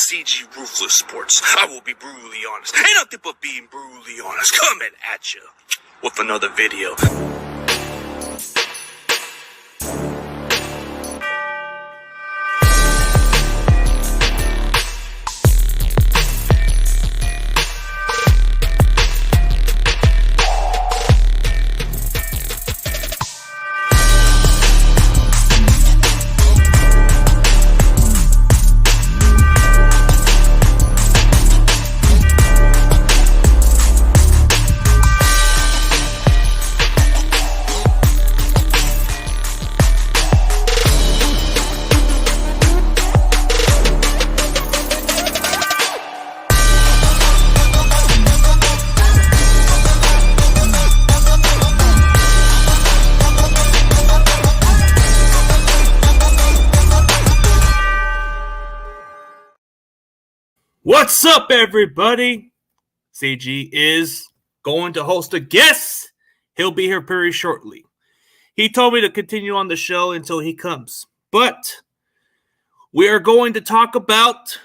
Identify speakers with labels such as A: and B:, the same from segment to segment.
A: CG Ruthless Sports. I will be brutally honest. Ain't nothing but being brutally honest. Coming at you with another video.
B: What's up, everybody? CG is going to host a guest. He'll be here very shortly. He told me to continue on the show until he comes. But we are going to talk about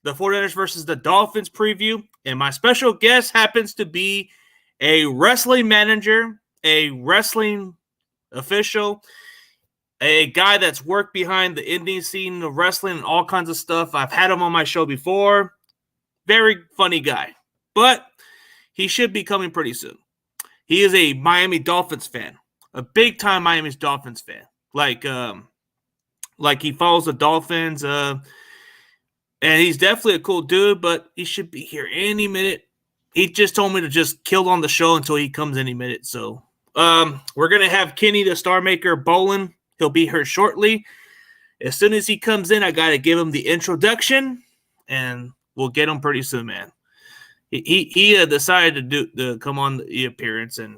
B: the 49ers versus the Dolphins preview. And my special guest happens to be a wrestling manager, a wrestling official, a guy that's worked behind the indie scene of wrestling and all kinds of stuff. I've had him on my show before. Very funny guy. But he should be coming pretty soon. He is a Miami Dolphins fan. A big-time Miami Dolphins fan. Like he follows the Dolphins. And he's definitely a cool dude, but he should be here any minute. He just told me to just kill on the show until he comes any minute. So we're going to have Kenny the Starmaker Bolin. He'll be here shortly. As soon as he comes in, I got to give him the introduction, and we'll get him pretty soon, man. He decided to come on the appearance, and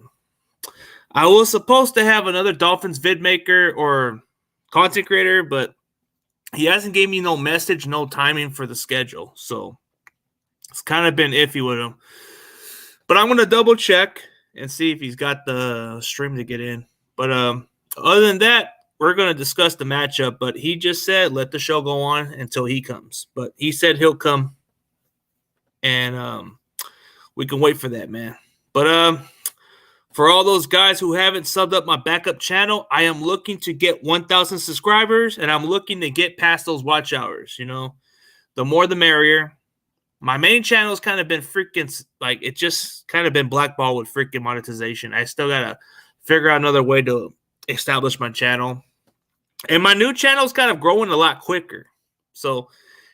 B: I was supposed to have another Dolphins vid maker or content creator, but he hasn't gave me no message, no timing for the schedule, so it's kind of been iffy with him. But I'm going to double check and see if he's got the stream to get in. But other than that, we're going to discuss the matchup, but he just said let the show go on until he comes. But he said he'll come, and we can wait for that, man. But for all those guys who haven't subbed up my backup channel, I am looking to get 1,000 subscribers, and I'm looking to get past those watch hours. You know, the more the merrier. My main channel has kind of been it just kind of been blackballed with freaking monetization. I still got to figure out another way to establish my channel. And my new channel is kind of growing a lot quicker. So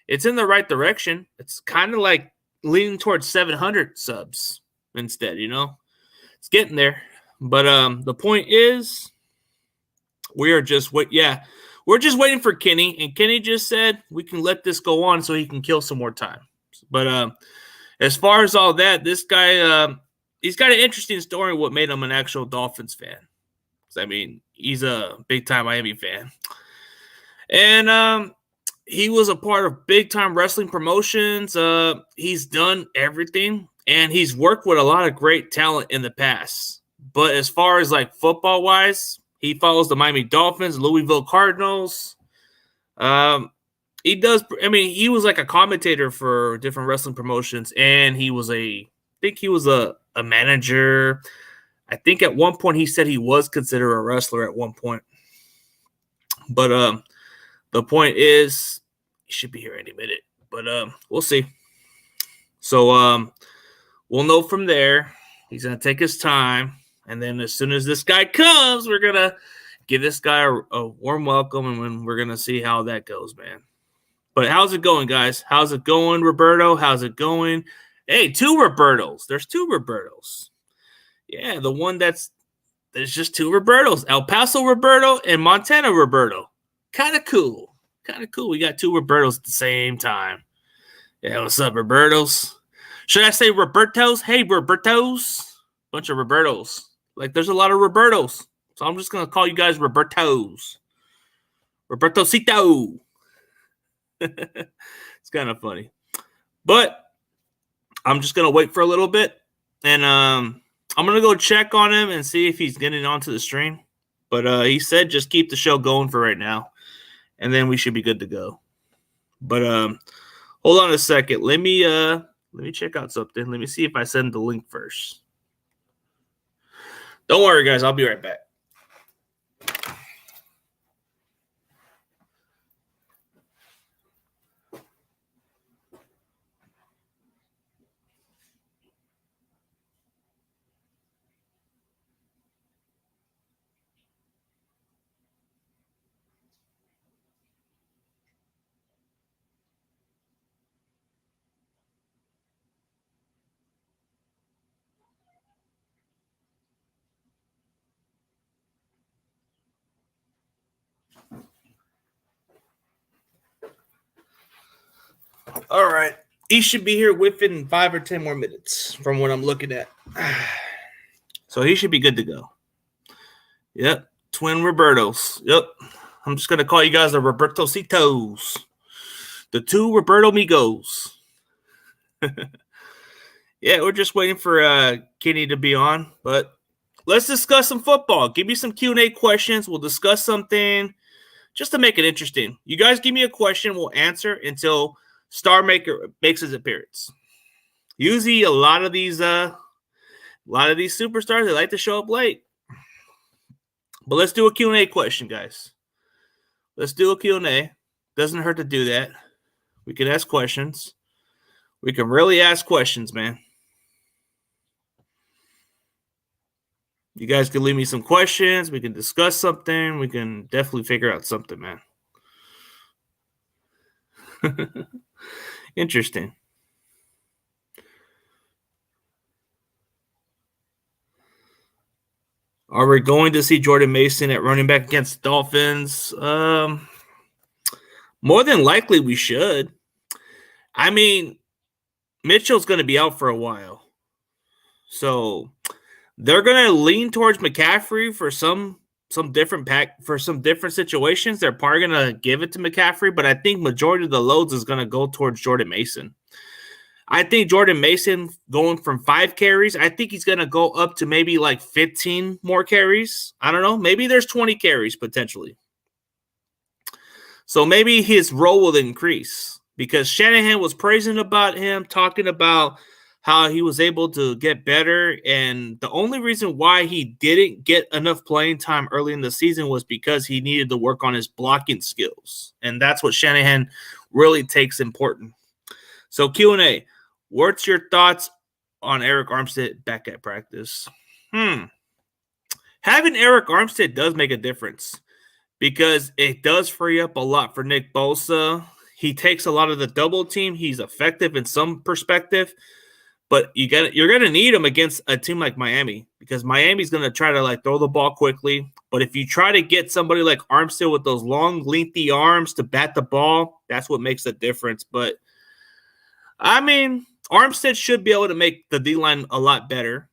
B: it's in the right direction. It's kind of like leaning towards 700 subs instead, you know. It's getting there. But the point is we're just waiting for Kenny. And Kenny just said we can let this go on so he can kill some more time. But as far as all that, this guy, he's got an interesting story what made him an actual Dolphins fan. I mean, he's a big-time Miami fan. And he was a part of big-time wrestling promotions. He's done everything, and he's worked with a lot of great talent in the past. But as far as, like, football-wise, he follows the Miami Dolphins, Louisville Cardinals. He was like a commentator for different wrestling promotions, and he was a manager. I think at one point he said he was considered a wrestler at one point. But the point is he should be here any minute. But we'll see. So we'll know from there. He's going to take his time. And then as soon as this guy comes, we're going to give this guy a warm welcome. And we're going to see how that goes, man. But how's it going, guys? How's it going, Roberto? How's it going? Hey, two Robertos. There's two Robertos. Yeah, the one there's just two Robertos. El Paso Roberto and Montana Roberto. Kind of cool. We got two Robertos at the same time. Yeah, what's up, Robertos? Should I say Robertos? Hey, Robertos. Bunch of Robertos. Like, there's a lot of Robertos. So I'm just going to call you guys Robertos. Robertosito. It's kind of funny. But I'm just going to wait for a little bit. And I'm going to go check on him and see if he's getting onto the stream. But he said just keep the show going for right now. And then we should be good to go. But Hold on a second. Let me check out something. Let me see if I send the link first. Don't worry, guys. I'll be right back. All right. He should be here within 5 or 10 more minutes from what I'm looking at. So he should be good to go. Yep. Twin Robertos. Yep. I'm just going to call you guys the Robertocitos. The two Roberto Migos. Yeah, we're just waiting for Kenny to be on. But let's discuss some football. Give me some Q&A questions. We'll discuss something just to make it interesting. You guys give me a question. We'll answer until Starmaker makes his appearance. Usually a lot of these superstars, they like to show up late. But let's do a Q&A question, guys. Let's do a Q&A. Doesn't hurt to do that. We can ask questions. We can really ask questions, man. You guys can leave me some questions. We can discuss something. We can definitely figure out something, man. Interesting. Are we going to see Jordan Mason at running back against the Dolphins? More than likely we should. I mean, Mitchell's going to be out for a while. So they're going to lean towards McCaffrey for some different situations. They're probably going to give it to McCaffrey, but I think majority of the loads is going to go towards Jordan Mason. I think Jordan Mason going from 5 carries, I think he's going to go up to maybe like 15 more carries. I don't know. Maybe there's 20 carries potentially. So maybe his role will increase because Shanahan was praising about him, talking about how he was able to get better. And the only reason why he didn't get enough playing time early in the season was because he needed to work on his blocking skills. And that's what Shanahan really takes important. So Q&A. What's your thoughts on Eric Armstead back at practice? Having Eric Armstead does make a difference because it does free up a lot for Nick Bosa. He takes a lot of the double team. He's effective in some perspective, but you're gonna need him against a team like Miami because Miami's gonna try to like throw the ball quickly. But if you try to get somebody like Armstead with those long, lengthy arms to bat the ball, that's what makes a difference. But I mean, Armstead should be able to make the D-line a lot better.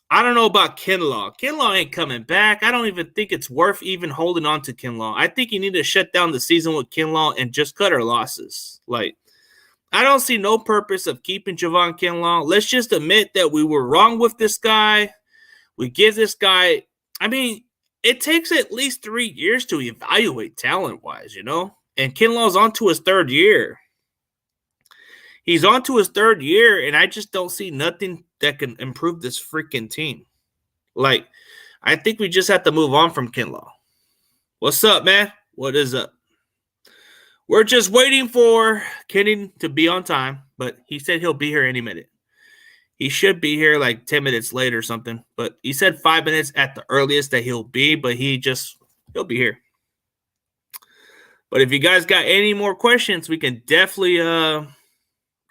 B: I don't know about Kinlaw. Kinlaw ain't coming back. I don't even think it's worth even holding on to Kinlaw. I think you need to shut down the season with Kinlaw and just cut our losses. Like, I don't see no purpose of keeping Javon Kinlaw. Let's just admit that we were wrong with this guy. We give this guy – I mean, it takes at least 3 years to evaluate talent-wise, you know? And Kinlaw's on to his 3rd year. He's on to his 3rd year, and I just don't see nothing that can improve this freaking team. Like, I think we just have to move on from Kinlaw. What's up, man? What is up? We're just waiting for Kenny to be on time, but he said he'll be here any minute. He should be here like 10 minutes late or something, but he said 5 minutes at the earliest that he'll be, but he'll be here. But if you guys got any more questions, we can definitely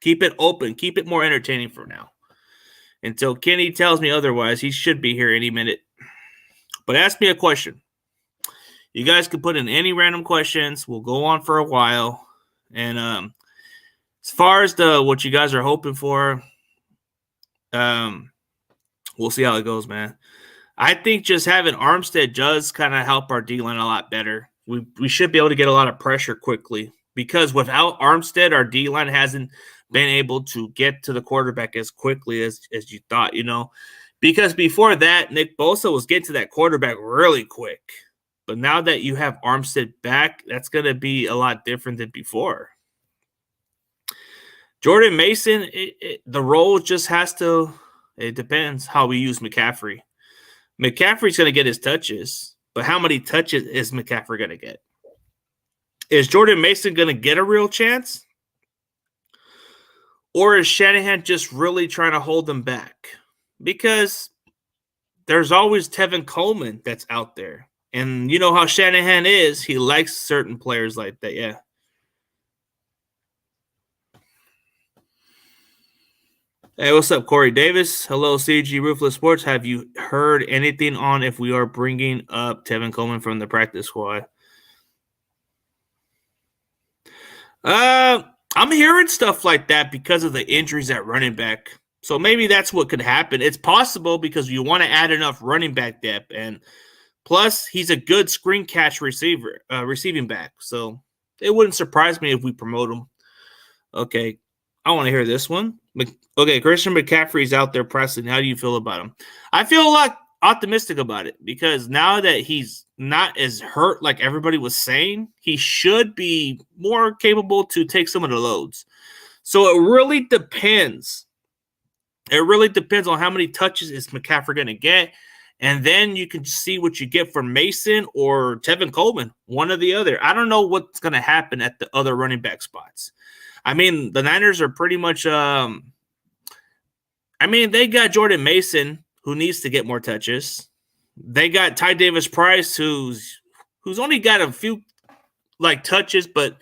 B: keep it open. Keep it more entertaining for now. Until Kenny tells me otherwise, he should be here any minute. But ask me a question. You guys can put in any random questions. We'll go on for a while. And as far as what you guys are hoping for, we'll see how it goes, man. I think just having Armstead does kind of help our D-line a lot better. We should be able to get a lot of pressure quickly because without Armstead, our D-line hasn't been able to get to the quarterback as quickly as you thought, you know. Because before that, Nick Bosa was getting to that quarterback really quick. But now that you have Armstead back, that's going to be a lot different than before. Jordan Mason, the role just has to. It depends how we use McCaffrey. McCaffrey's going to get his touches, but how many touches is McCaffrey going to get? Is Jordan Mason going to get a real chance? Or is Shanahan just really trying to hold them back? Because there's always Tevin Coleman that's out there. And you know how Shanahan is. He likes certain players like that, yeah. Hey, what's up, Corey Davis? Hello, CG Ruthless Sports. Have you heard anything on if we are bringing up Tevin Coleman from the practice squad? I'm hearing stuff like that because of the injuries at running back. So maybe that's what could happen. It's possible because you want to add enough running back depth, and plus he's a good screen catch receiving back. So it wouldn't surprise me if we promote him. Okay, I want to hear this one. Okay, Christian McCaffrey's out there pressing. How do you feel about him? I feel a lot optimistic about it because now that he's not as hurt like everybody was saying, he should be more capable to take some of the loads. So it really depends. It really depends on how many touches is McCaffrey going to get. And then you can see what you get from Mason or Tevin Coleman, one or the other. I don't know what's going to happen at the other running back spots. I mean, the Niners are pretty much they got Jordan Mason, who needs to get more touches. They got Ty Davis Price, who's only got a few touches, but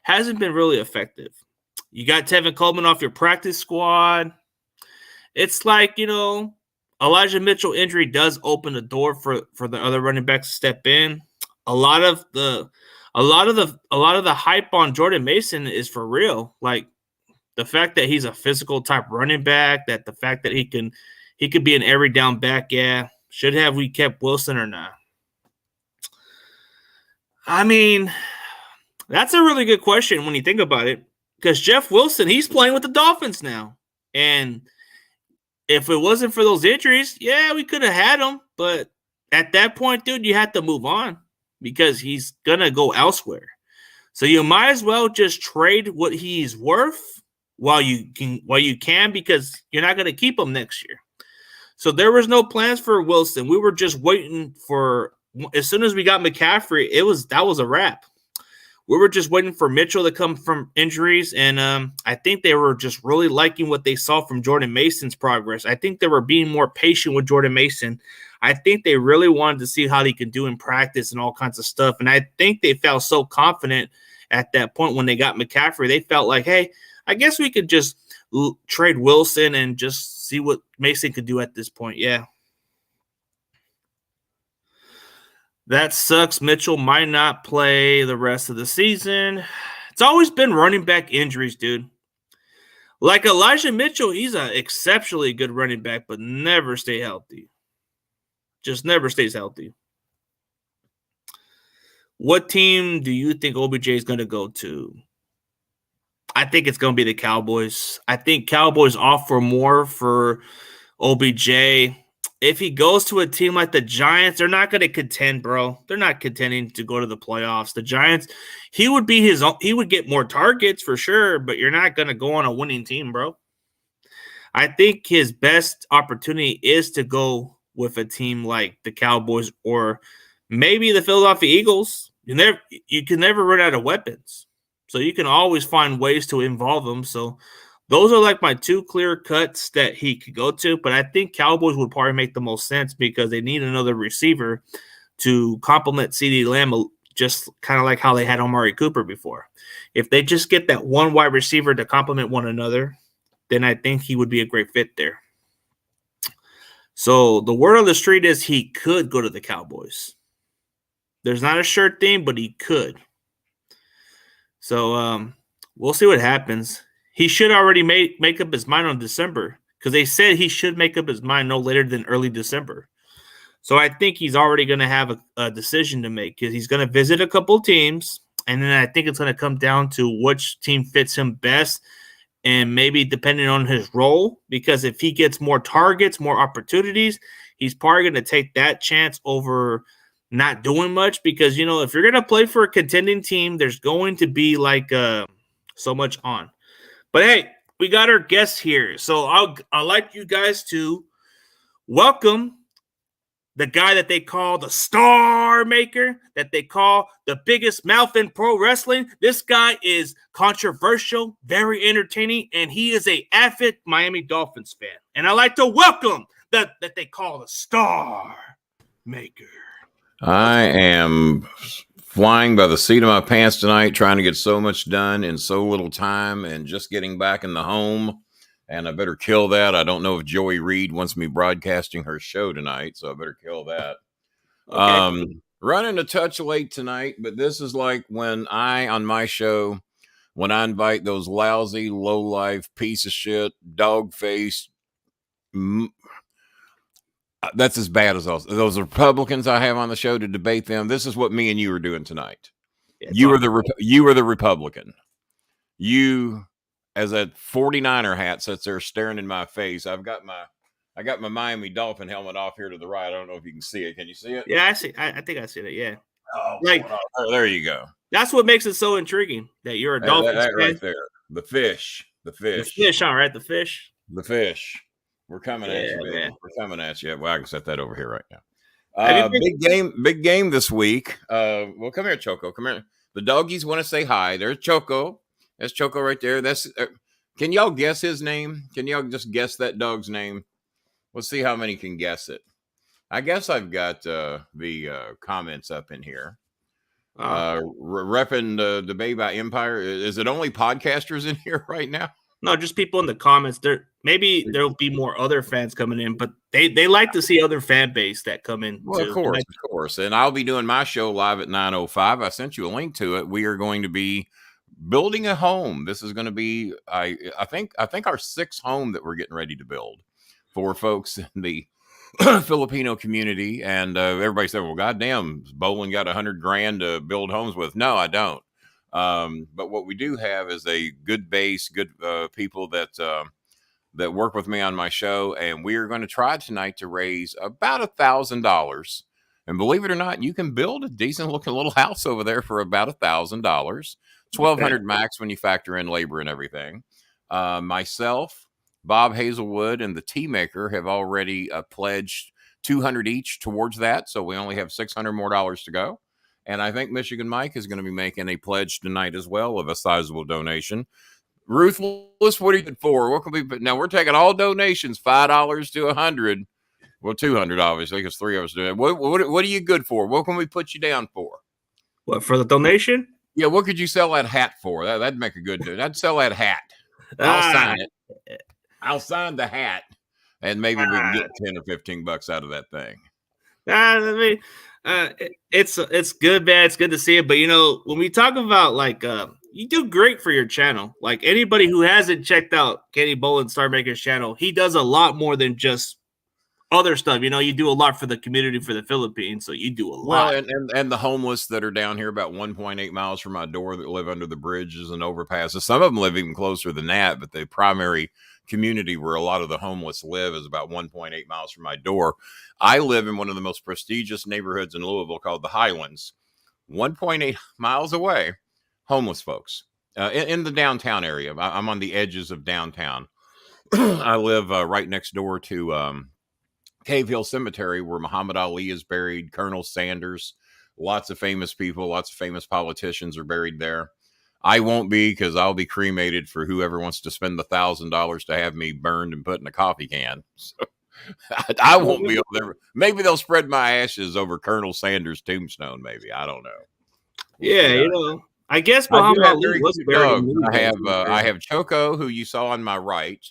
B: hasn't been really effective. You got Tevin Coleman off your practice squad. It's like, Elijah Mitchell injury does open the door for the other running backs to step in. A lot of the hype on Jordan Mason is for real. Like the fact that he's a physical type running back, that the fact that he could be an every down back. Yeah, should have we kept Wilson or not? I mean, that's a really good question when you think about it, because Jeff Wilson, he's playing with the Dolphins now, and if it wasn't for those injuries, yeah, we could have had him. But at that point, dude, you had to move on because he's going to go elsewhere. So you might as well just trade what he's worth while you can because you're not going to keep him next year. So there was no plans for Wilson. We were just waiting for – as soon as we got McCaffrey, that was a wrap. We were just waiting for Mitchell to come from injuries, and I think they were just really liking what they saw from Jordan Mason's progress. I think they were being more patient with Jordan Mason. I think they really wanted to see how he could do in practice and all kinds of stuff, and I think they felt so confident at that point when they got McCaffrey. They felt like, hey, I guess we could just trade Wilson and just see what Mason could do at this point. Yeah. That sucks. Mitchell might not play the rest of the season. It's always been running back injuries, dude. Like Elijah Mitchell, he's an exceptionally good running back, but never stay healthy. Just never stays healthy. What team do you think OBJ is going to go to? I think it's going to be the Cowboys. I think Cowboys offer more for OBJ. If he goes to a team like the Giants, they're not going to contend, bro. They're not contending to go to the playoffs. The Giants, he would get more targets for sure, but you're not going to go on a winning team, bro. I think his best opportunity is to go with a team like the Cowboys or maybe the Philadelphia Eagles. You can never run out of weapons. So you can always find ways to involve them. So those are like my two clear cuts that he could go to, but I think Cowboys would probably make the most sense because they need another receiver to complement CeeDee Lamb, just kind of like how they had Amari Cooper before. If they just get that one wide receiver to complement one another, then I think he would be a great fit there. So the word on the street is he could go to the Cowboys. There's not a sure thing, but he could. So we'll see what happens. He should already make up his mind on December because they said he should make up his mind no later than early December. So I think he's already going to have a decision to make because he's going to visit a couple teams, and then I think it's going to come down to which team fits him best and maybe depending on his role, because if he gets more targets, more opportunities, he's probably going to take that chance over not doing much because, if you're going to play for a contending team, there's going to be so much on. But hey, we got our guest here. So I'd like you guys to welcome the guy that they call the Star Maker, that they call the biggest mouth in pro wrestling. This guy is controversial, very entertaining, and he is a avid Miami Dolphins fan. And I like to welcome that they call the Star Maker.
C: I am flying by the seat of my pants tonight, trying to get so much done in so little time and just getting back in the home. And I better kill that. I don't know if Joey Reed wants me broadcasting her show tonight, so I better kill that. Okay. Running a touch late tonight, but this is like when on my show, when I invite those lousy, low-life, piece of shit, dog-faced, that's as bad as those Republicans I have on the show to debate them. This is what me and you are doing tonight. You are the Republican. You, as a 49er hat sits there staring in my face. I got my Miami Dolphin helmet off here to the right. I don't know if you can see it. Can you see it?
B: Yeah, I see. I think I see it. Yeah.
C: Oh, there you go.
B: That's what makes it so intriguing that you're a Dolphins fan.
C: Right there. The fish.
B: The fish, all right. The fish.
C: We're coming at you, man. We're coming at you. Well, I can set that over here right now. Big game this week. Well, come here, Choco. Come here. The doggies want to say hi. There's Choco. That's Choco right there. That's. Can y'all guess his name? Can y'all just guess that dog's name? We'll see how many can guess it. I guess I've got the comments up in here. Repping the debate by Empire. Is it only podcasters in here right now?
B: No, just people in the comments. Maybe there'll be more other fans coming in, but they like to see other fan base that come in.
C: Well, of course. And I'll be doing my show live at 9:05. I sent you a link to it. We are going to be building a home. This is going to be, I think our sixth home that we're getting ready to build for folks in the Filipino community. And everybody said, "Well, goddamn, Bolin got $100,000 to build homes with." No, I don't. But what we do have is a good base, good people that work with me on my show, and we are going to try tonight to raise about $1,000. And believe it or not, you can build a decent looking little house over there for about $1,000, $1,200 max when you factor in labor and everything. Myself, Bob Hazelwood, and the Tea Maker have already pledged $200 each towards that, so we only have $600 more to go. And I think Michigan Mike is going to be making a pledge tonight as well of a sizable donation. Ruthless, what are you for? What can we put? Now we're taking all donations, $5 to $100. Well, $200 obviously, because three of us do it. What are you good for? What can we put you down for?
B: What, for the donation?
C: Yeah, what could you sell that hat for? That'd make a good deal. I'd sell that hat. I'll sign it. I'll sign the hat, and maybe we can get $10 or $15 out of that thing.
B: It's good, man. It's good to see it. But when we talk about you do great for your channel. Like anybody who hasn't checked out Kenny Bolin Star Maker's channel, he does a lot more than just other stuff. You do a lot for the community for the Philippines, so you do a lot.
C: Well, and the homeless that are down here about 1.8 miles from my door that live under the bridges and overpasses. Some of them live even closer than that, but the primary community where a lot of the homeless live is about 1.8 miles from my door. I live in one of the most prestigious neighborhoods in Louisville called the Highlands. 1.8 miles away, homeless folks in the downtown area. I'm on the edges of downtown. I live right next door to Cave Hill Cemetery, where Muhammad Ali is buried, Colonel Sanders, lots of famous people, lots of famous politicians are buried there. I won't be, because I'll be cremated for whoever wants to spend the $1,000 to have me burned and put in a coffee can. So I won't be over there. Maybe they'll spread my ashes over Colonel Sanders' tombstone. Maybe, I don't know.
B: Yeah, I guess Muhammad Ali was buried.
C: I have Choco, who you saw on my right.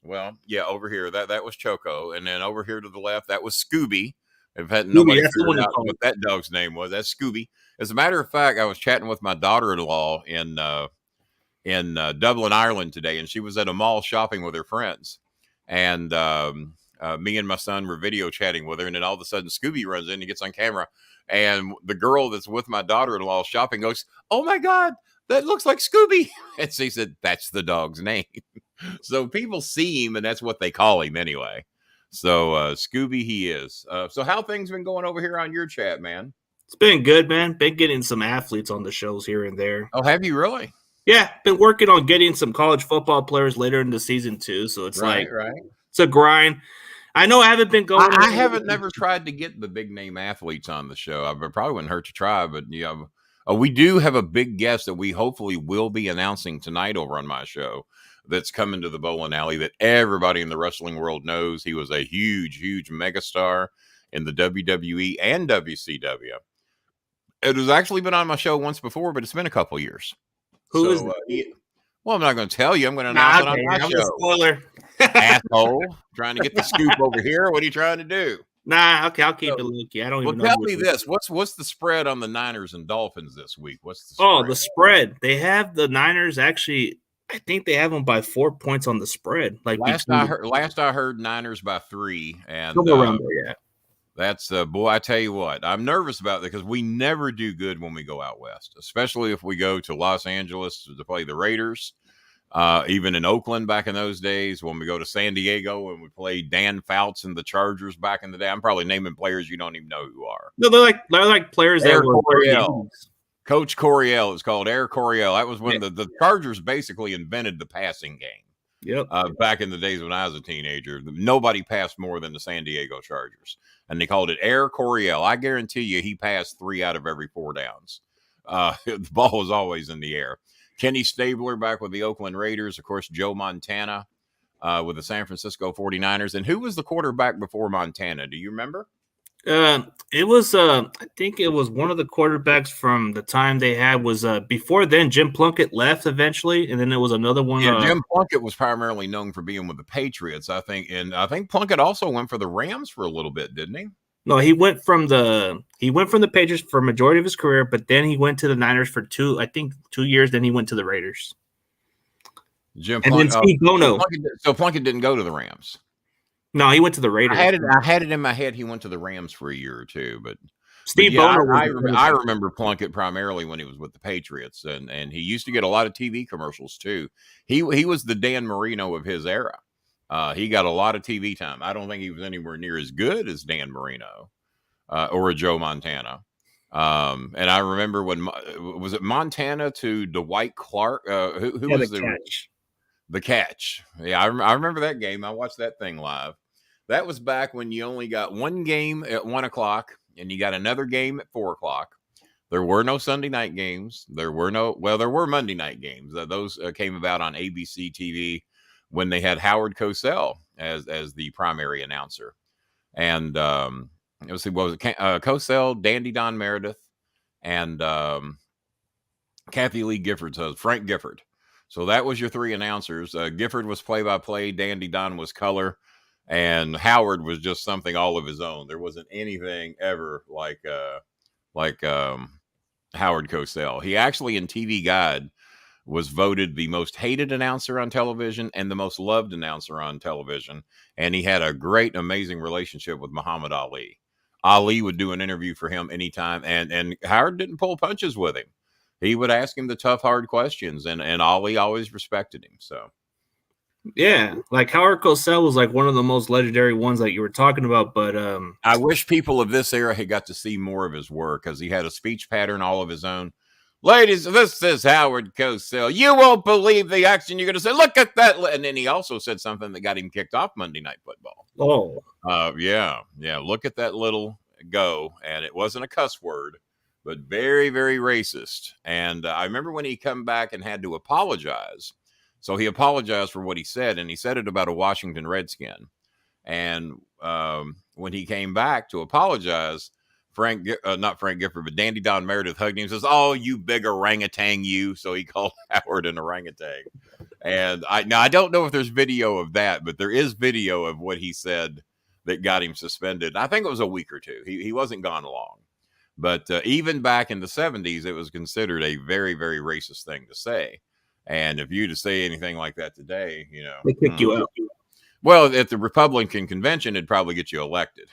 C: Well, yeah, over here that was Choco, and then over here to the left that was Scooby. If nobody figured out what that dog's name was, that's Scooby. As a matter of fact, I was chatting with my daughter-in-law in Dublin, Ireland today, and she was at a mall shopping with her friends. And me and my son were video chatting with her, and then all of a sudden Scooby runs in and gets on camera. And the girl that's with my daughter-in-law shopping goes, "Oh my God, that looks like Scooby." And she said, "That's the dog's name." So people see him, and that's what they call him anyway. So Scooby he is. So how things been going over here on your chat, man?
B: It's been good, man. Been getting some athletes on the shows here and there.
C: Oh, have you really?
B: Yeah, been working on getting some college football players later in the season too. So it's
C: Right,
B: like
C: right.
B: it's a grind. I know I haven't been going.
C: I haven't never tried to get the big name athletes on the show. I probably wouldn't hurt to try, but we do have a big guest that we hopefully will be announcing tonight over on my show. That's coming to the bowling alley that everybody in the wrestling world knows. He was a huge, huge megastar in the WWE and WCW. It has actually been on my show once before, but it's been a couple years.
B: Who is
C: So, well, I'm not going to tell you. I'm going to
B: nah,
C: announce it on my
B: I'm a
C: show.
B: spoiler.
C: Asshole, trying to get the scoop over here. What are you trying to do?
B: Nah, okay, I'll keep it low-key. I don't even know.
C: Well, tell me this: what's the spread on the Niners and Dolphins this week? What's the spread?
B: Oh, the spread. They have the Niners actually. I think they have them by 4 points on the spread. Like
C: last I heard, Niners by 3, and
B: around there, yeah.
C: That's boy. I tell you what, I'm nervous about that because we never do good when we go out west, especially if we go to Los Angeles to play the Raiders. Even in Oakland back in those days, when we go to San Diego and we play Dan Fouts and the Chargers back in the day, I'm probably naming players you don't even know who are.
B: No, they're like players
C: Air
B: that were
C: Coryell. Coach Coryell is called Air Coryell. That was when the Chargers basically invented the passing game.
B: Yep.
C: Back in the days when I was a teenager, nobody passed more than the San Diego Chargers, and they called it Air Coryell. I guarantee you, he passed 3 out of every 4 downs. The ball was always in the air. Kenny Stabler back with the Oakland Raiders. Of course, Joe Montana with the San Francisco 49ers. And who was the quarterback before Montana? Do you remember?
B: It was I think it was one of the quarterbacks from the time they had was before then Jim Plunkett left eventually, and then there was another one.
C: Yeah, Jim Plunkett was primarily known for being with the Patriots, I think, and I think Plunkett also went for the Rams for a little bit, didn't he?
B: No, he went from the Patriots for a majority of his career, but then he went to the Niners for 2 years. Then he went to the Raiders.
C: Jim
B: and
C: Plunkett,
B: then Steve Bono.
C: So Plunkett didn't go to the Rams.
B: No, he went to the Raiders.
C: I had it in my head he went to the Rams for a year or two, but
B: Steve Bono.
C: I remember Plunkett primarily when he was with the Patriots, and he used to get a lot of TV commercials too. He was the Dan Marino of his era. He got a lot of TV time. I don't think he was anywhere near as good as Dan Marino or a Joe Montana. And I remember when was it Montana to Dwight Clark? Who was the catch? The catch. Yeah, I remember that game. I watched that thing live. That was back when you only got one game at 1:00 and you got another game at 4:00. There were no Sunday night games. There were Monday night games. Those came about on ABC TV when they had Howard Cosell as the primary announcer. And let's see, what was it? Cosell, Dandy Don Meredith, and Kathy Lee Gifford's husband, Frank Gifford. So that was your 3 announcers. Gifford was play-by-play, Dandy Don was color, and Howard was just something all of his own. There wasn't anything ever like Howard Cosell. He actually in TV Guide was voted the most hated announcer on television and the most loved announcer on television. And he had a great, amazing relationship with Muhammad Ali. Ali would do an interview for him anytime, and Howard didn't pull punches with him. He would ask him the tough, hard questions, and Ali always respected him. So,
B: yeah, like Howard Cosell was like one of the most legendary ones that you were talking about. But
C: I wish people of this era had got to see more of his work because he had a speech pattern all of his own. Ladies, this is Howard Cosell. You won't believe the action. You're going to say, look at that. And then he also said something that got him kicked off Monday Night Football.
B: Oh.
C: Yeah. Look at that little go. And it wasn't a cuss word, but very, very racist. And I remember when he come back and had to apologize. So he apologized for what he said, and he said it about a Washington Redskin. And when he came back to apologize, not Frank Gifford, but Dandy Don Meredith hugged him and says, "Oh, you big orangutan, you." So he called Howard an orangutan. And I don't know if there's video of that, but there is video of what he said that got him suspended. I think it was a week or two. He wasn't gone long. But even back in the 70s, it was considered a very, very racist thing to say. And if you to say anything like that today,
B: they kick you out.
C: Well, at the Republican convention, it'd probably get you elected.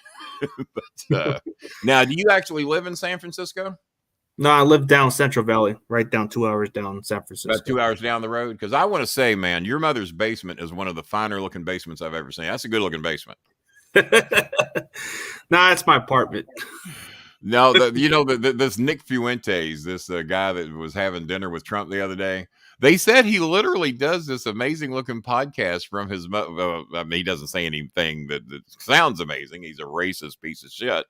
C: But now, do you actually live in San Francisco?
B: No, I live down Central Valley, right down 2 hours down San Francisco.
C: About 2 hours down the road? Because I want to say, man, your mother's basement is one of the finer looking basements I've ever seen. That's a good looking basement.
B: Nah, it's my apartment.
C: No, this Nick Fuentes, this guy that was having dinner with Trump the other day. They said he literally does this amazing looking podcast from his. I mean, he doesn't say anything that sounds amazing. He's a racist piece of shit.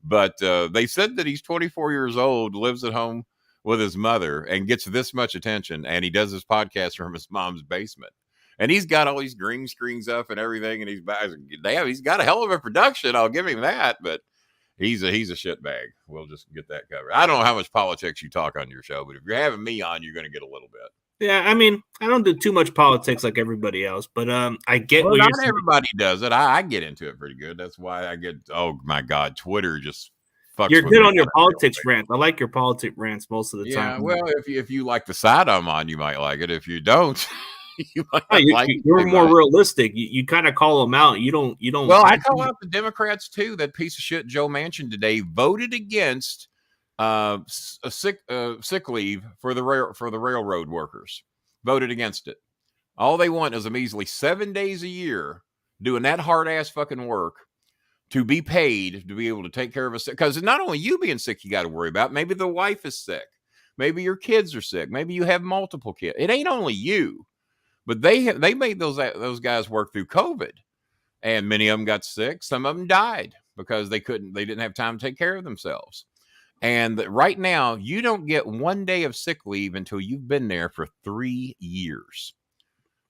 C: But they said that he's 24 years old, lives at home with his mother, and gets this much attention. And he does his podcast from his mom's basement. And he's got all these green screens up and everything. And he's got a hell of a production. I'll give him that. But he's a shitbag. We'll just get that covered. I don't know how much politics you talk on your show, but if you're having me on, you're going to get a little bit.
B: Yeah, I mean, I don't do too much politics like everybody else, but I get what
C: not
B: you're saying.
C: Everybody does it. I get into it pretty good. That's why I get. Oh my God, Twitter just fucks.
B: You're
C: with
B: good
C: me
B: on your
C: on a
B: politics
C: real
B: rants. I like your politic rants most of the
C: Yeah,
B: time.
C: well, if you like the side I'm on, you might like it. If you don't, you might not like it.
B: You're more realistic. You kind of call them out. You don't.
C: Well, I call out the Democrats too. That piece of shit Joe Manchin today voted against sick leave for the railroad workers. Voted against it. All they want is a measly 7 days a year doing that hard ass fucking work to be paid to be able to take care of us. Because not only you being sick, you got to worry about. Maybe the wife is sick. Maybe your kids are sick. Maybe you have multiple kids. It ain't only you, but they made those guys work through COVID, and many of them got sick. Some of them died because they didn't have time to take care of themselves. And right now, you don't get 1 day of sick leave until you've been there for 3 years.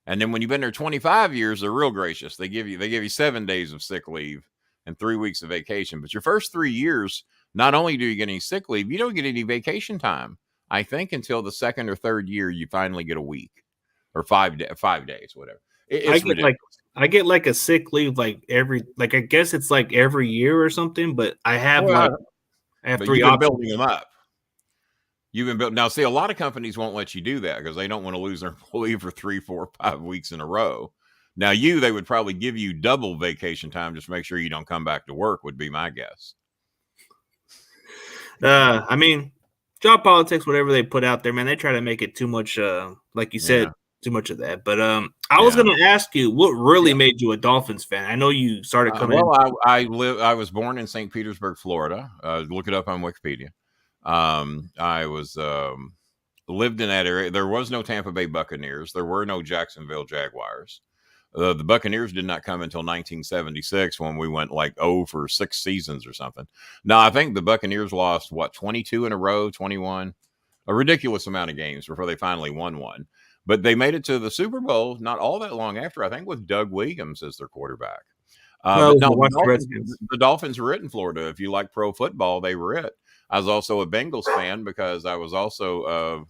C: And then when you've been there 25 years, they're real gracious. They give you 7 days of sick leave and 3 weeks of vacation. But your first 3 years, not only do you get any sick leave, you don't get any vacation time. I think until the second or third year, you finally get a week or 5 days, whatever.
B: I get like a sick leave I guess it's like every year or something. But I have I have 3 options.
C: Building them up. You've been built now. See, a lot of companies won't let you do that because they don't want to lose their employee for 3, 4, 5 weeks in a row. Now, they would probably give you double vacation time just to make sure you don't come back to work. Would be my guess.
B: I mean, job politics, whatever they put out there, man, they try to make it too much. Like you said, too much of that. But I was going to ask you, what really made you a Dolphins fan? I know you started coming.
C: Well, I was born in St. Petersburg, Florida. Look it up on Wikipedia. I was lived in that area. There was no Tampa Bay Buccaneers. There were no Jacksonville Jaguars. The Buccaneers did not come until 1976 when we went like 0 for 6 seasons or something. Now, I think the Buccaneers lost 22 in a row, 21, a ridiculous amount of games before they finally won one. But they made it to the Super Bowl not all that long after, I think, with Doug Williams as their quarterback. The Dolphins were it in Florida. If you like pro football, they were it. I was also a Bengals fan because I was also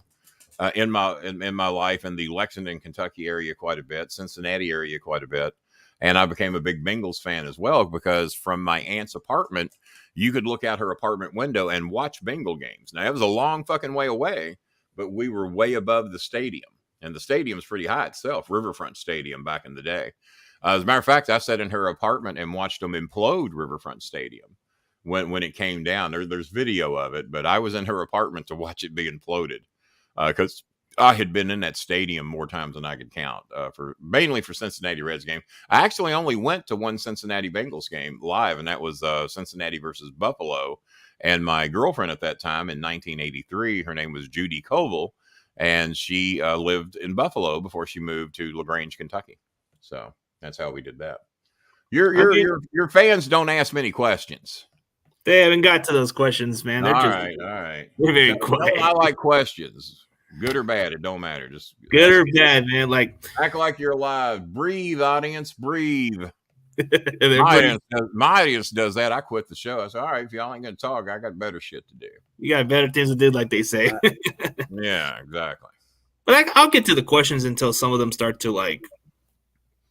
C: in my life in the Lexington, Kentucky area quite a bit, Cincinnati area quite a bit. And I became a big Bengals fan as well because from my aunt's apartment, you could look out her apartment window and watch Bengal games. Now, it was a long fucking way away, but we were way above the stadium. And the stadium's pretty high itself, Riverfront Stadium back in the day. As a matter of fact, I sat in her apartment and watched them implode Riverfront Stadium when it came down. There's video of it, but I was in her apartment to watch it be imploded because I had been in that stadium more times than I could count mainly for Cincinnati Reds game. I actually only went to one Cincinnati Bengals game live, and that was Cincinnati versus Buffalo. And my girlfriend at that time in 1983, her name was Judy Koval, and she lived in Buffalo before she moved to LaGrange, Kentucky. So that's how we did that. Your fans don't ask many questions.
B: They haven't got to those questions, man. They're all
C: right.
B: They're very quiet.
C: I like questions, good or bad. It don't matter. Just
B: good or bad, man. Like
C: act like you're alive. Breathe, audience. Breathe. My audience does that. I quit the show. I said, all right, if y'all ain't gonna talk, I got better shit to do.
B: You got better things to do, like they say.
C: Yeah, exactly.
B: But I'll get to the questions until some of them start to like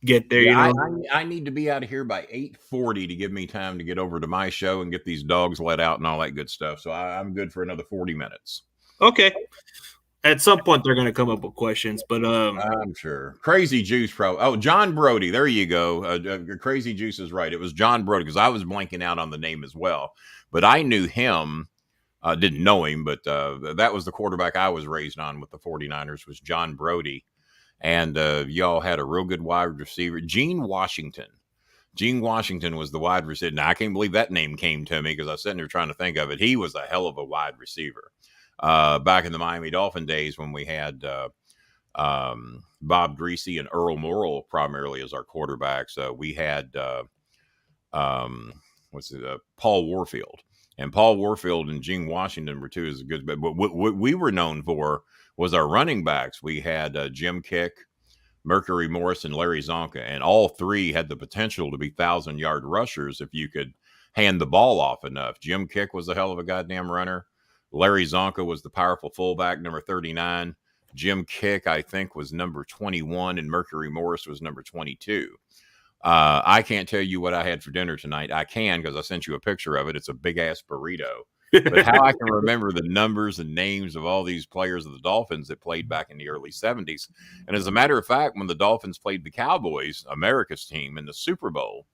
B: get there.
C: Yeah,
B: you know,
C: I need to be out of here by 8:40 to give me time to get over to my show and get these dogs let out and all that good stuff. So I'm good for another 40 minutes.
B: Okay. At some point, they're going to come up with questions, but
C: I'm sure. Crazy Juice probably. Oh, John Brody. There you go. Crazy Juice is right. It was John Brody because I was blanking out on the name as well. But I knew him. Didn't know him, but that was the quarterback I was raised on with the 49ers was John Brody. And y'all had a real good wide receiver, Gene Washington. Gene Washington was the wide receiver. Now, I can't believe that name came to me because I was sitting there trying to think of it. He was a hell of a wide receiver back in the Miami Dolphin days when we had Bob Greasy and Earl Morrill primarily as our quarterbacks. We had Paul Warfield. And Paul Warfield and Gene Washington were two as good. But what we were known for was our running backs. We had Jim Kick, Mercury Morris, and Larry Zonka. And all three had the potential to be 1,000-yard rushers if you could hand the ball off enough. Jim Kick was a hell of a goddamn runner. Larry Zonka was the powerful fullback, number 39. Jim Kick, I think, was number 21, and Mercury Morris was number 22. I can't tell you what I had for dinner tonight. I can because I sent you a picture of it. It's a big ass burrito. But how I can remember the numbers and names of all these players of the Dolphins that played back in the early 70s. And as a matter of fact, when the Dolphins played the Cowboys, America's team, in the Super Bowl,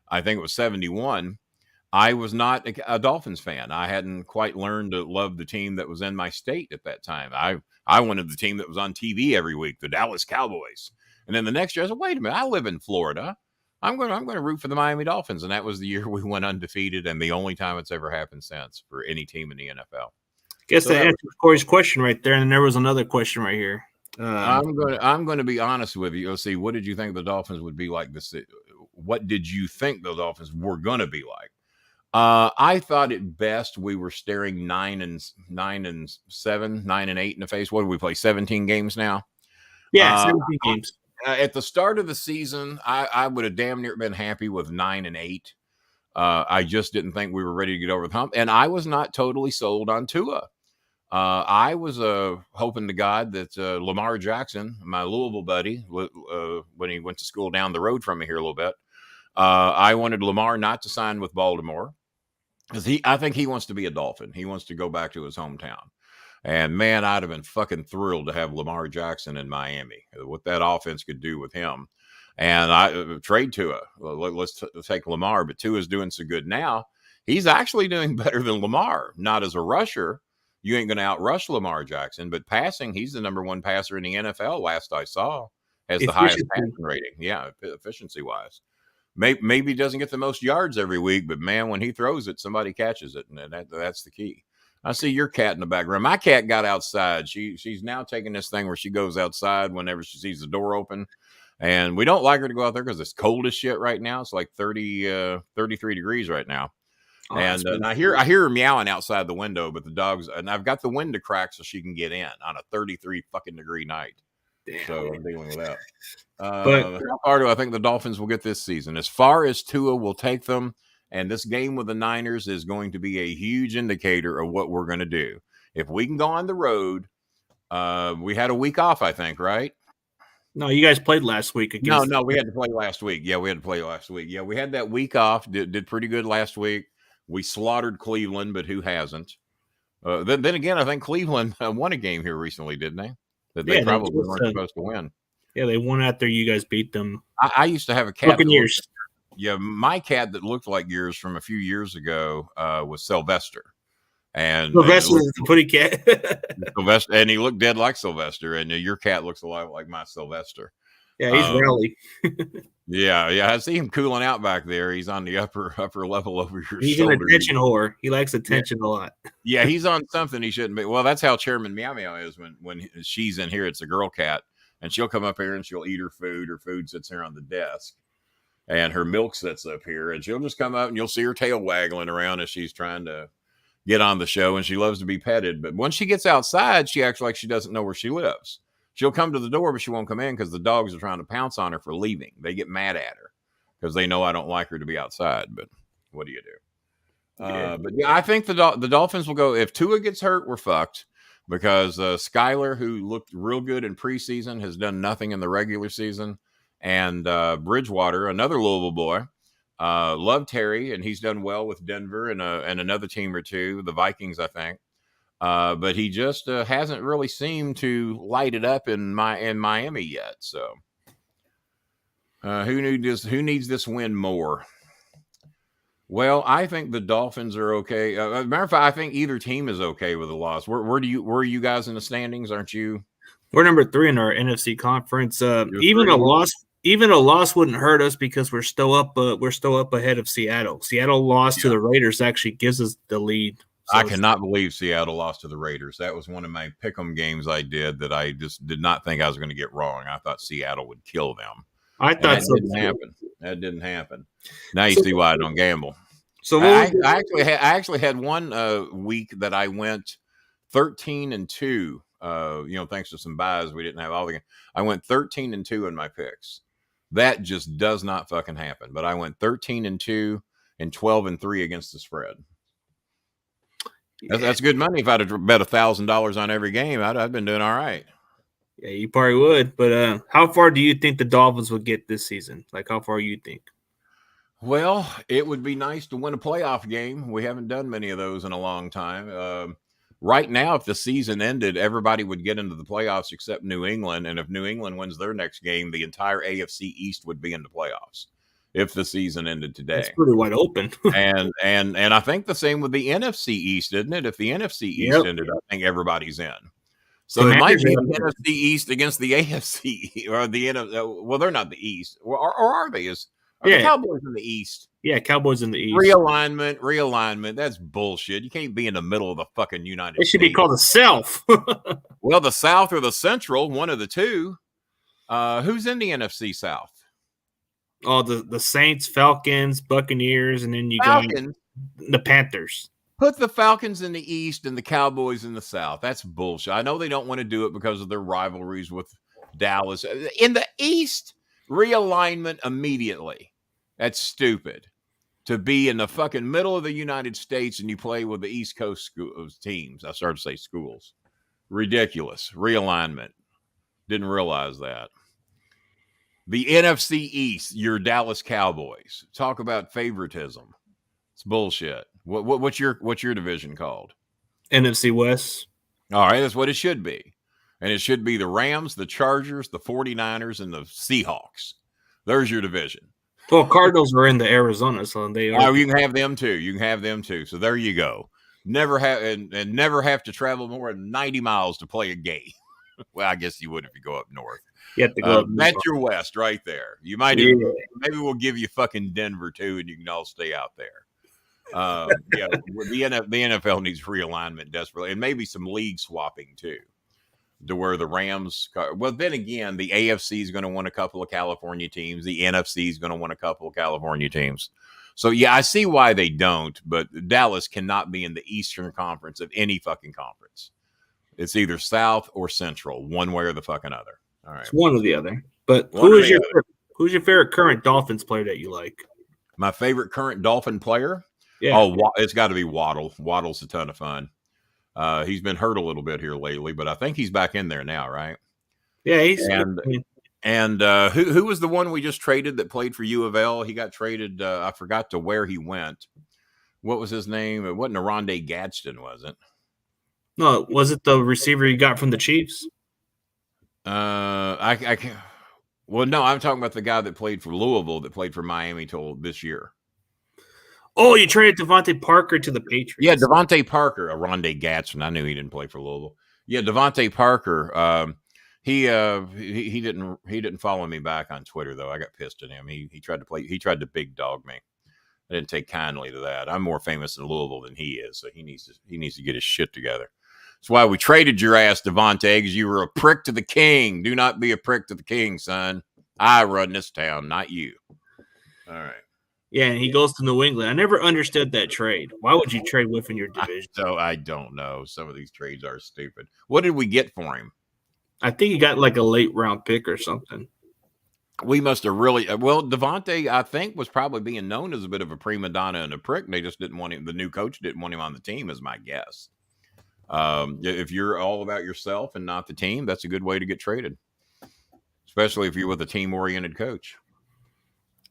C: I think it was 71, I was not a Dolphins fan. I hadn't quite learned to love the team that was in my state at that time. I wanted the team that was on TV every week, the Dallas Cowboys. And then the next year I said, wait a minute, I live in Florida. I'm going to root for the Miami Dolphins. And that was the year we went undefeated, and the only time it's ever happened since for any team in the NFL.
B: Guess that answers Corey's question right there. And then there was another question right here.
C: I'm going to be honest with you. Let's see. What did you think the Dolphins would be like this? What did you think the Dolphins were going to be like? I thought at best we were staring 9-7, 9-8 in the face. What did we play? 17 games now?
B: Yeah, 17 games.
C: At the start of the season, I would have damn near been happy with 9-8. I just didn't think we were ready to get over the hump, and I was not totally sold on Tua. I was hoping to God that Lamar Jackson, my Louisville buddy, when he went to school down the road from me here a little bit, I wanted Lamar not to sign with Baltimore because I think he wants to be a Dolphin. He wants to go back to his hometown. And, man, I'd have been fucking thrilled to have Lamar Jackson in Miami, what that offense could do with him. And I trade Tua. Let's take Lamar, but Tua's doing so good now. He's actually doing better than Lamar, not as a rusher. You ain't going to outrush Lamar Jackson, but passing, he's the number one passer in the NFL last I saw, has the highest passing rating. Yeah, efficiency-wise. Maybe he doesn't get the most yards every week, but, man, when he throws it, somebody catches it, and that's the key. I see your cat in the background. My cat got outside. She's now taking this thing where she goes outside whenever she sees the door open. And we don't like her to go out there because it's cold as shit right now. It's like 33 degrees right now. Oh, and I hear her meowing outside the window, but the dogs, and I've got the window cracked so she can get in on a 33 fucking degree night. Damn. So I'm dealing with that. But how far do I think the Dolphins will get this season? As far as Tua will take them, and this game with the Niners is going to be a huge indicator of what we're going to do. If we can go on the road, we had a week off, I think, right?
B: No, you guys played last week.
C: No, we had to play last week. Yeah, we had to play last week. Yeah, we had that week off. Did pretty good last week. We slaughtered Cleveland, but who hasn't? Then again, I think Cleveland won a game here recently, didn't they? That they probably weren't supposed to win.
B: Yeah, they won after you guys beat them.
C: I used to have a cat.
B: Years.
C: Yeah, my cat that looked like yours from a few years ago was Sylvester. And
B: Sylvester was the pretty cat.
C: Sylvester, and he looked dead like Sylvester. And your cat looks a lot like my Sylvester.
B: Yeah, he's rowdy.
C: Yeah. I see him cooling out back there. He's on the upper level over your
B: he's
C: shoulder.
B: He's an attention whore. He likes attention a lot.
C: Yeah, he's on something he shouldn't be. Well, that's how Chairman Meow Meow is when she's in here. It's a girl cat. And she'll come up here and she'll eat her food. Her food sits here on the desk. And her milk sits up here. And she'll just come up and you'll see her tail waggling around as she's trying to get on the show. And she loves to be petted. But once she gets outside, she acts like she doesn't know where she lives. She'll come to the door, but she won't come in because the dogs are trying to pounce on her for leaving. They get mad at her because they know I don't like her to be outside. But what do you do? But yeah, I think the Dolphins will go. If Tua gets hurt, we're fucked because Skyler, who looked real good in preseason, has done nothing in the regular season. And Bridgewater, another Louisville boy, loved Terry, and he's done well with Denver and another team or two, the Vikings, I think. But he just hasn't really seemed to light it up in Miami yet. So who needs this win more? Well, I think the Dolphins are okay. As a matter of fact, I think either team is okay with a loss. Where are you guys in the standings? Aren't you?
B: We're number 3 in our NFC conference. Even a loss even a loss wouldn't hurt us because we're still up. We're still up ahead of Seattle. Seattle lost to the Raiders actually gives us the lead. So
C: I cannot believe Seattle lost to the Raiders. That was one of my pick'em games I did that I just did not think I was going to get wrong. I thought Seattle would kill them.
B: I
C: And
B: thought
C: that
B: so.
C: didn't happen. That didn't happen. Now you
B: So-
C: see why I don't gamble.
B: So
C: I actually had one week that I went 13-2. Thanks to some buys, we didn't have all the. I went 13-2 in my picks. That just does not fucking happen. But I went 13-2 and 12-3 against the spread. That's good money. If I'd have bet $1,000 on every game, I'd been doing all right.
B: Yeah, you probably would. But how far do you think the Dolphins would get this season? Like, how far you think?
C: Well, it would be nice to win a playoff game. We haven't done many of those in a long time. Right now, if the season ended, everybody would get into the playoffs except New England. And if New England wins their next game, the entire AFC East would be in the playoffs if the season ended today.
B: It's pretty wide open.
C: and I think the same with the NFC East, isn't it? If the NFC East ended, I think everybody's in. So it might be the NFC East against the AFC or the NFC. Well, they're not the East, or are they? Are the Cowboys in the East?
B: Yeah, Cowboys in the East.
C: Realignment. That's bullshit. You can't be in the middle of the fucking United States.
B: It should be called the South.
C: Well, the South or the Central, one of the two. Who's in the NFC South?
B: Oh, the Saints, Falcons, Buccaneers, and then you got the Panthers.
C: Put the Falcons in the East and the Cowboys in the South. That's bullshit. I know they don't want to do it because of their rivalries with Dallas. In the East, realignment immediately. That's stupid. To be in the fucking middle of the United States and you play with the East Coast teams. I started to say schools. Ridiculous. Realignment. Didn't realize that. The NFC East, your Dallas Cowboys. Talk about favoritism. It's bullshit. What's your division called?
B: NFC West.
C: All right, that's what it should be. And it should be the Rams, the Chargers, the 49ers, and the Seahawks. There's your division.
B: Well, Cardinals are in the Arizona, so they are.
C: Oh, you can have them too. So there you go. Never have and never have to travel more than 90 miles to play a game. Well, I guess you would if you go up north.
B: You have to go up
C: that's your West right there. You might even, maybe we'll give you fucking Denver too, and you can all stay out there. The NFL needs realignment desperately, and maybe some league swapping too, to where the Rams. Well, then again, the AFC is going to want a couple of California teams. The NFC is going to want a couple of California teams. So yeah, I see why they don't. But Dallas cannot be in the Eastern Conference of any fucking conference. It's either South or Central, one way or the fucking other. All right,
B: it's one or the other. But who's your favorite current Dolphins player that you like?
C: My favorite current Dolphin player.
B: Yeah.
C: Oh, it's got to be Waddle. Waddle's a ton of fun. He's been hurt a little bit here lately, but I think he's back in there now, right?
B: Yeah, he's
C: who was the one we just traded that played for U of L? He got traded. I forgot to where he went. What was his name? It wasn't Aronde Gadsden, was it?
B: No, was it the receiver you got from the Chiefs?
C: I can't. Well, no, I'm talking about the guy that played for Louisville, that played for Miami till this year.
B: Oh, you traded Devontae Parker to the Patriots.
C: Yeah, Devontae Parker, Aronde Gadsden. I knew he didn't play for Louisville. Yeah, Devontae Parker. He didn't follow me back on Twitter though. I got pissed at him. He tried to big dog me. I didn't take kindly to that. I'm more famous in Louisville than he is, so he needs to get his shit together. That's why we traded your ass, Devontae, because you were a prick to the king. Do not be a prick to the king, son. I run this town, not you. All right.
B: Yeah, and he goes to New England. I never understood that trade. Why would you trade within your division?
C: I don't know. Some of these trades are stupid. What did we get for him?
B: I think he got like a late round pick or something.
C: We must have really Devontae, I think, was probably being known as a bit of a prima donna and a prick. They just didn't want him. The new coach didn't want him on the team, is my guess. If you're all about yourself and not the team, that's a good way to get traded, especially if you're with a team-oriented coach.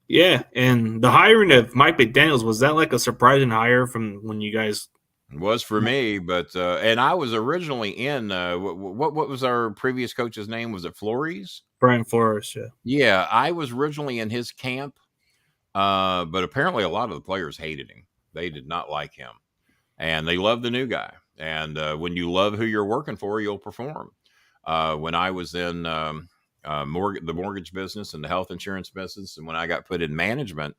B: Yeah, and the hiring of Mike McDaniels, was that like a surprising hire from when you guys?
C: It was for me, but and I was originally in what was our previous coach's name? Was it Flores?
B: Brian Flores, yeah.
C: Yeah, I was originally in his camp, but apparently a lot of the players hated him. They did not like him, and they loved the new guy. And when you love who you're working for, you'll perform. When I was in the mortgage business and the health insurance business. And when I got put in management,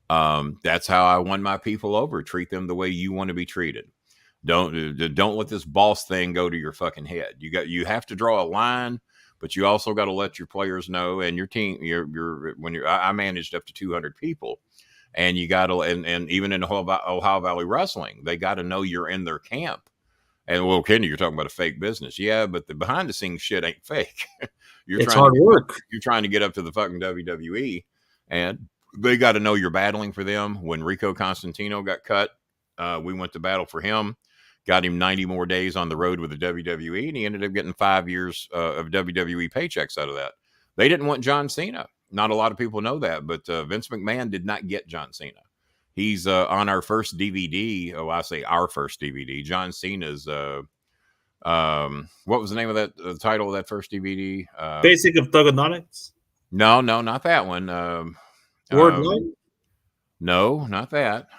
C: that's how I won my people over. Treat them the way you want to be treated. Don't let this boss thing go to your fucking head. You have to draw a line, but you also got to let your players know and your team. I managed up to 200 people, and you got to and even in Ohio Valley Wrestling, they got to know you're in their camp. And well, Kenny, you're talking about a fake business, yeah, but the behind the scenes shit ain't fake.
B: It's hard work.
C: You're trying to get up to the fucking WWE, and they got to know you're battling for them. When Rico Constantino got cut, we went to battle for him. Got him 90 more days on the road with the WWE, and he ended up getting 5 years of WWE paychecks out of that. They didn't want John Cena. Not a lot of people know that, but Vince McMahon did not get John Cena. He's on our first DVD. Oh, I say our first DVD. John Cena's. What was the name of that title of that first DVD?
B: Basic of Thugonomics?
C: No, not that one.
B: Word Life?
C: No, not that.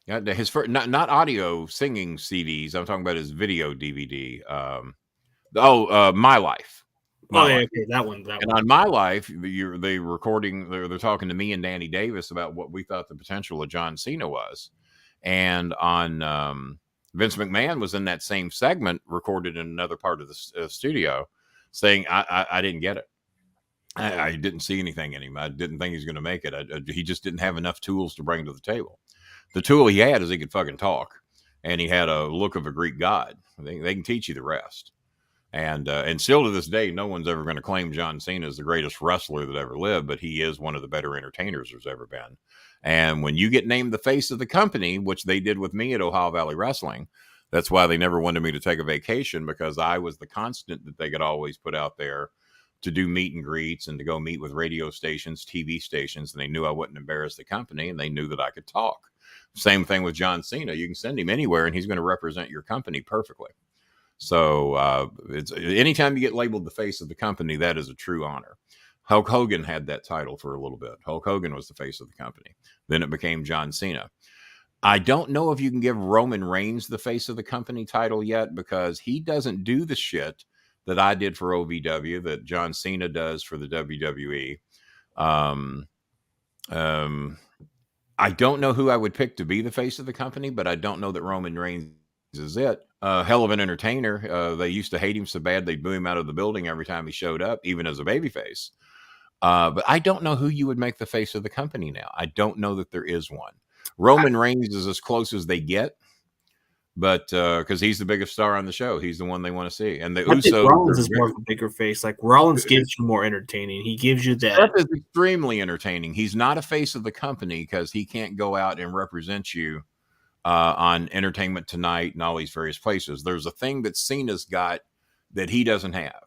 C: His first, not audio singing CDs. I'm talking about his video DVD. My Life.
B: Okay, that one.
C: And on My Life, they're talking to me and Danny Davis about what we thought the potential of John Cena was. And on Vince McMahon was in that same segment, recorded in another part of the studio, saying, I didn't get it. I didn't see anything in him. I didn't think he was going to make it. He just didn't have enough tools to bring to the table. The tool he had is he could fucking talk, and he had a look of a Greek god. They can teach you the rest. And still to this day, no one's ever going to claim John Cena as the greatest wrestler that ever lived, but he is one of the better entertainers there's ever been. And when you get named the face of the company, which they did with me at Ohio Valley Wrestling, that's why they never wanted me to take a vacation, because I was the constant that they could always put out there to do meet and greets and to go meet with radio stations, TV stations. And they knew I wouldn't embarrass the company, and they knew that I could talk. Same thing with John Cena. You can send him anywhere and he's going to represent your company perfectly. So it's anytime you get labeled the face of the company, that is a true honor. Hulk Hogan had that title for a little bit. Hulk Hogan was the face of the company. Then it became John Cena. I don't know if you can give Roman Reigns the face of the company title yet, because he doesn't do the shit that I did for OVW, that John Cena does for the WWE. I don't know who I would pick to be the face of the company, but I don't know that Roman Reigns is it. Hell of an entertainer. They used to hate him so bad they'd boo him out of the building every time he showed up, even as a babyface. But I don't know who you would make the face of the company now. I don't know that there is one. Roman Reigns is as close as they get, but because he's the biggest star on the show, he's the one they want to see. And the Usos,
B: Rollins is more of a bigger face. Like Rollins gives you more entertaining. He gives you that.
C: That is extremely entertaining. He's not a face of the company because he can't go out and represent you on Entertainment Tonight and all these various places. There's a thing that Cena's got that he doesn't have,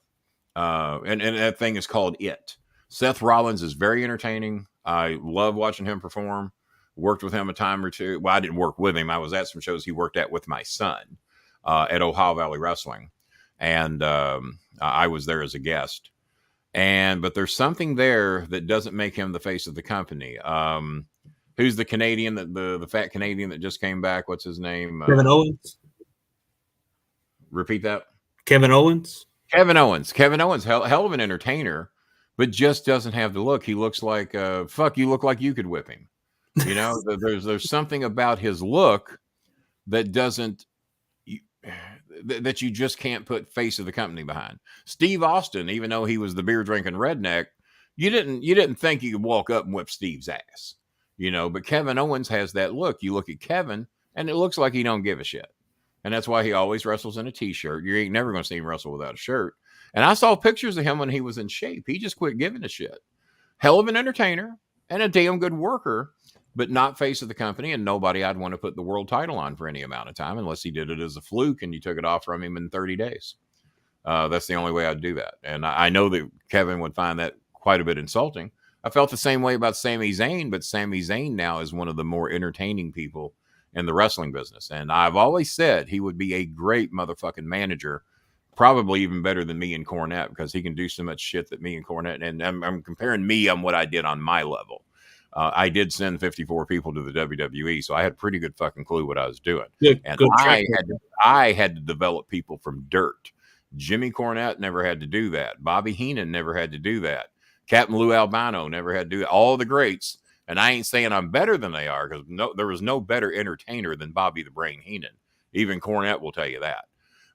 C: and that thing is called It. Seth Rollins is very entertaining. I love watching him perform. Worked with him a time or two. Well, I didn't work with him. I was at some shows he worked at with my son at Ohio Valley Wrestling. And I was there as a guest. But there's something there that doesn't make him the face of the company. Who's the Canadian, the fat Canadian that just came back? What's his name?
B: Kevin Owens.
C: Repeat that.
B: Kevin Owens.
C: Kevin Owens, hell of an entertainer, but just doesn't have the look. He looks like, you look like you could whip him. You know, there's something about his look that doesn't, that you just can't put face of the company behind. Steve Austin, even though he was the beer drinking redneck, you didn't think you could walk up and whip Steve's ass, you know, but Kevin Owens has that look. You look at Kevin and it looks like he don't give a shit. And that's why he always wrestles in a t-shirt. You ain't never going to see him wrestle without a shirt. And I saw pictures of him when he was in shape. He just quit giving a shit. Hell of an entertainer and a damn good worker, but not face of the company, and nobody I'd want to put the world title on for any amount of time unless he did it as a fluke and you took it off from him in 30 days. That's the only way I'd do that. And I know that Kevin would find that quite a bit insulting. I felt the same way about Sami Zayn, but Sami Zayn now is one of the more entertaining people in the wrestling business. And I've always said he would be a great motherfucking manager, probably even better than me and Cornette, because he can do so much shit that me and Cornette, and I'm comparing me on what I did on my level. I did send 54 people to the WWE, so I had a pretty good fucking clue what I was doing. I had to develop people from dirt. Jimmy Cornette never had to do that. Bobby Heenan never had to do that. Captain Lou Albano never had to do that. All the greats. And I ain't saying I'm better than they are, because there was no better entertainer than Bobby the Brain Heenan. Even Cornette will tell you that.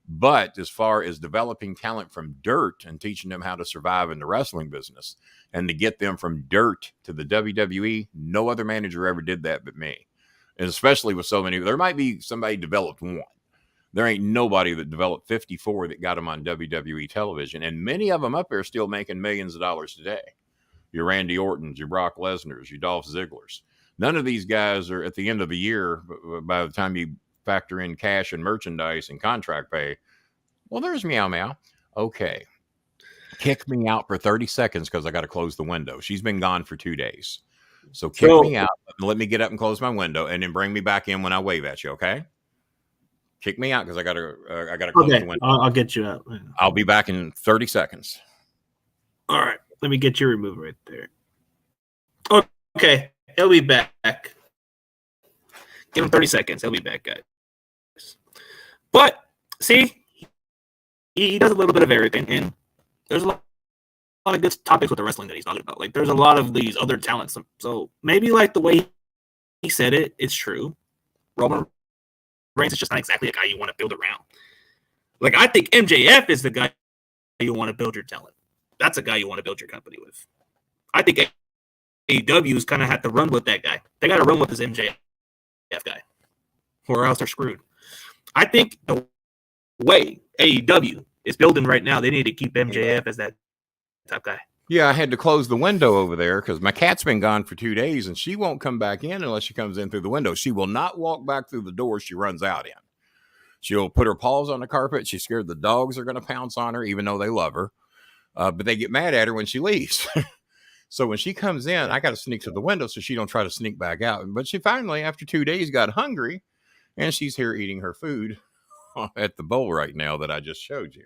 C: But as far as developing talent from dirt and teaching them how to survive in the wrestling business and to get them from dirt to the WWE, no other manager ever did that but me. And especially with so many, there might be somebody developed one. There ain't nobody that developed 54 that got them on WWE television. And many of them up there still making millions of dollars today. Your Randy Ortons, your Brock Lesnar's, your Dolph Zigglers. None of these guys are at the end of the year, by the time you factor in cash and merchandise and contract pay. Well, there's Meow Meow. Okay. Kick me out for 30 seconds because I got to close the window. She's been gone for 2 days. So kick me out and let me get up and close my window and then bring me back in when I wave at you, okay? Kick me out because I got to close the window.
B: I'll get you out.
C: I'll be back in 30 seconds.
B: All right. Let me get you removed right there. Okay. He'll be back. Give him 30 seconds. He'll be back, guys. But, see, he does a little bit of everything, and there's a lot of good topics with the wrestling that he's talking about. Like, there's a lot of these other talents. So maybe, like, the way he said it, it's true. Roman Reigns is just not exactly a guy you want to build around. Like, I think MJF is the guy you want to build your talent. That's a guy you want to build your company with. I think AEW's kind of had to run with that guy. They got to run with this MJF guy, or else they're screwed. I think the way AEW is building right now, they need to keep MJF as that top guy.
C: Yeah, I had to close the window over there because my cat's been gone for 2 days, and she won't come back in unless she comes in through the window. She will not walk back through the door she runs out in. She'll put her paws on the carpet. She's scared the dogs are going to pounce on her, even though they love her. But they get mad at her when she leaves. So when she comes in, I got to sneak to the window so she don't try to sneak back out. But she finally, after 2 days, got hungry, and she's here eating her food at the bowl right now that I just showed you.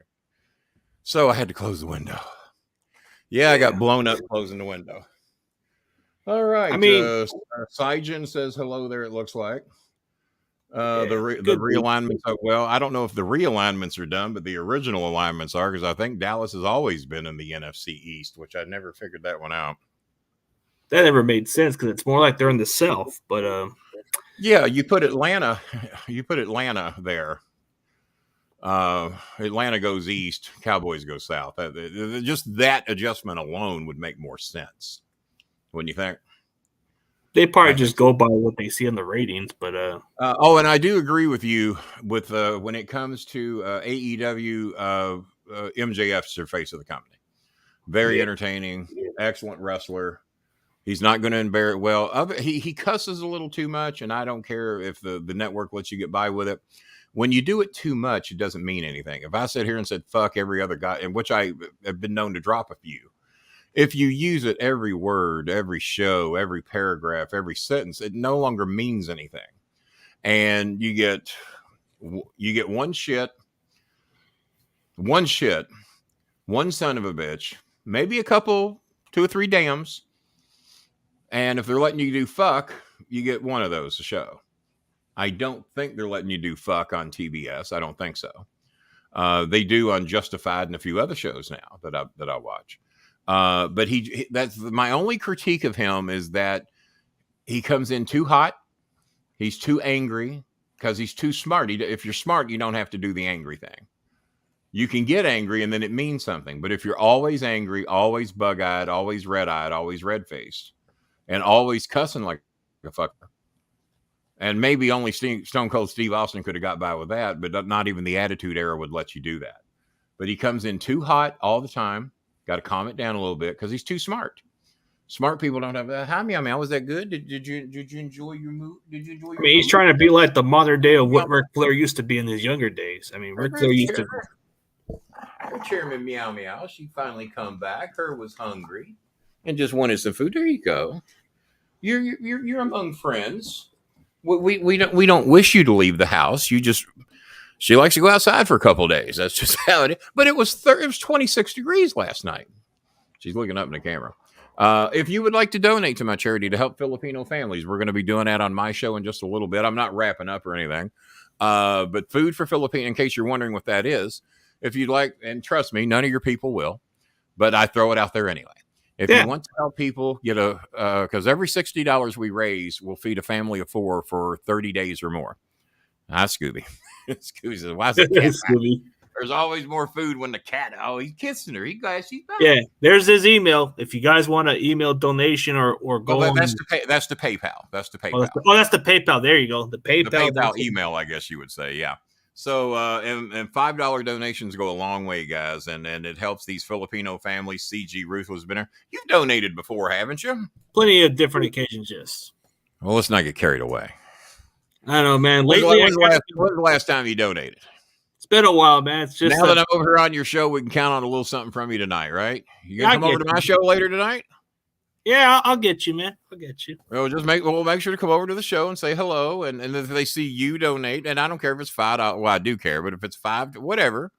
C: So I had to close the window. Yeah, I got blown up closing the window. All right. I mean, Sijin says hello there, it looks like. The realignments are, well, I don't know if the realignments are done, but the original alignments are, because I think Dallas has always been in the NFC East, which I never figured that one out.
B: That never made sense because it's more like they're in the South, but
C: yeah, you put Atlanta there. Atlanta goes east, Cowboys go south. Just that adjustment alone would make more sense, wouldn't you think?
B: They probably just go by what they see in the ratings, but
C: and I do agree with you with when it comes to AEW. MJF's the face of the company. Very entertaining, excellent wrestler. He's not going to embarrass. Well, he cusses a little too much, and I don't care if the network lets you get by with it. When you do it too much, it doesn't mean anything. If I sit here and said fuck every other guy, in which I have been known to drop a few. If you use it every word, every show, every paragraph, every sentence, it no longer means anything. And you get one shit, one son of a bitch, maybe a couple, 2 or 3 dams. And if they're letting you do fuck, you get one of those a show. I don't think they're letting you do fuck on TBS. I don't think so. They do on Justified and a few other shows now that I watch. But that's my only critique of him, is that he comes in too hot. He's too angry because he's too smart. If you're smart, you don't have to do the angry thing. You can get angry and then it means something. But if you're always angry, always bug-eyed, always red-eyed, always red-faced, and always cussing like a fucker, and maybe only Stone Cold Steve Austin could have got by with that, but not even the Attitude Era would let you do that. But he comes in too hot all the time. Got to calm it down a little bit because he's too smart. Smart people don't have that. Hi, Meow. Was that good? Did you enjoy your move? Did you enjoy your
B: he's trying to be like the modern day of what Ric Flair used to be in his younger days. I mean, Ric Flair used to.
C: Her chairman Meow. She finally come back. Her was hungry and just wanted some food. There you go. You're among friends. We don't wish you to leave the house. She likes to go outside for a couple of days. That's just how it is. But it was 26 degrees last night. She's looking up in the camera. If you would like to donate to my charity to help Filipino families, we're going to be doing that on my show in just a little bit. I'm not wrapping up or anything. But Food for Filipino, in case you're wondering what that is, if you'd like, and trust me, none of your people will, but I throw it out there anyway. If
B: Yeah.
C: you want to help people, because every $60 we raise will feed a family of 4 for 30 days or more. Scooby. Scooby says, why is the cat back?
B: Scooby.
C: There's always more food when the cat, he's kissing her. She's back.
B: Yeah, there's his email. If you guys want to email donation or go
C: Well,
B: on.
C: that's the PayPal. That's the PayPal.
B: That's the PayPal. There you go. The PayPal.
C: The PayPal email, I guess you would say. Yeah. So, and $5 donations go a long way, guys, and it helps these Filipino families. CG Ruthless Binner, you've donated before, haven't you?
B: Plenty of different occasions, yes.
C: Well, let's not get carried away.
B: I don't know, man.
C: When's
B: Lately,
C: the last time you donated?
B: It's been a while, man. It's just
C: now that I'm over here on your show, we can count on a little something from you tonight, right? You gonna come over to my show later tonight?
B: Yeah, I'll get you, man. I'll get you.
C: We'll make sure to come over to the show and say hello, and if they see you donate, and I don't care if it's $5. Well, I do care, but if it's $5, whatever,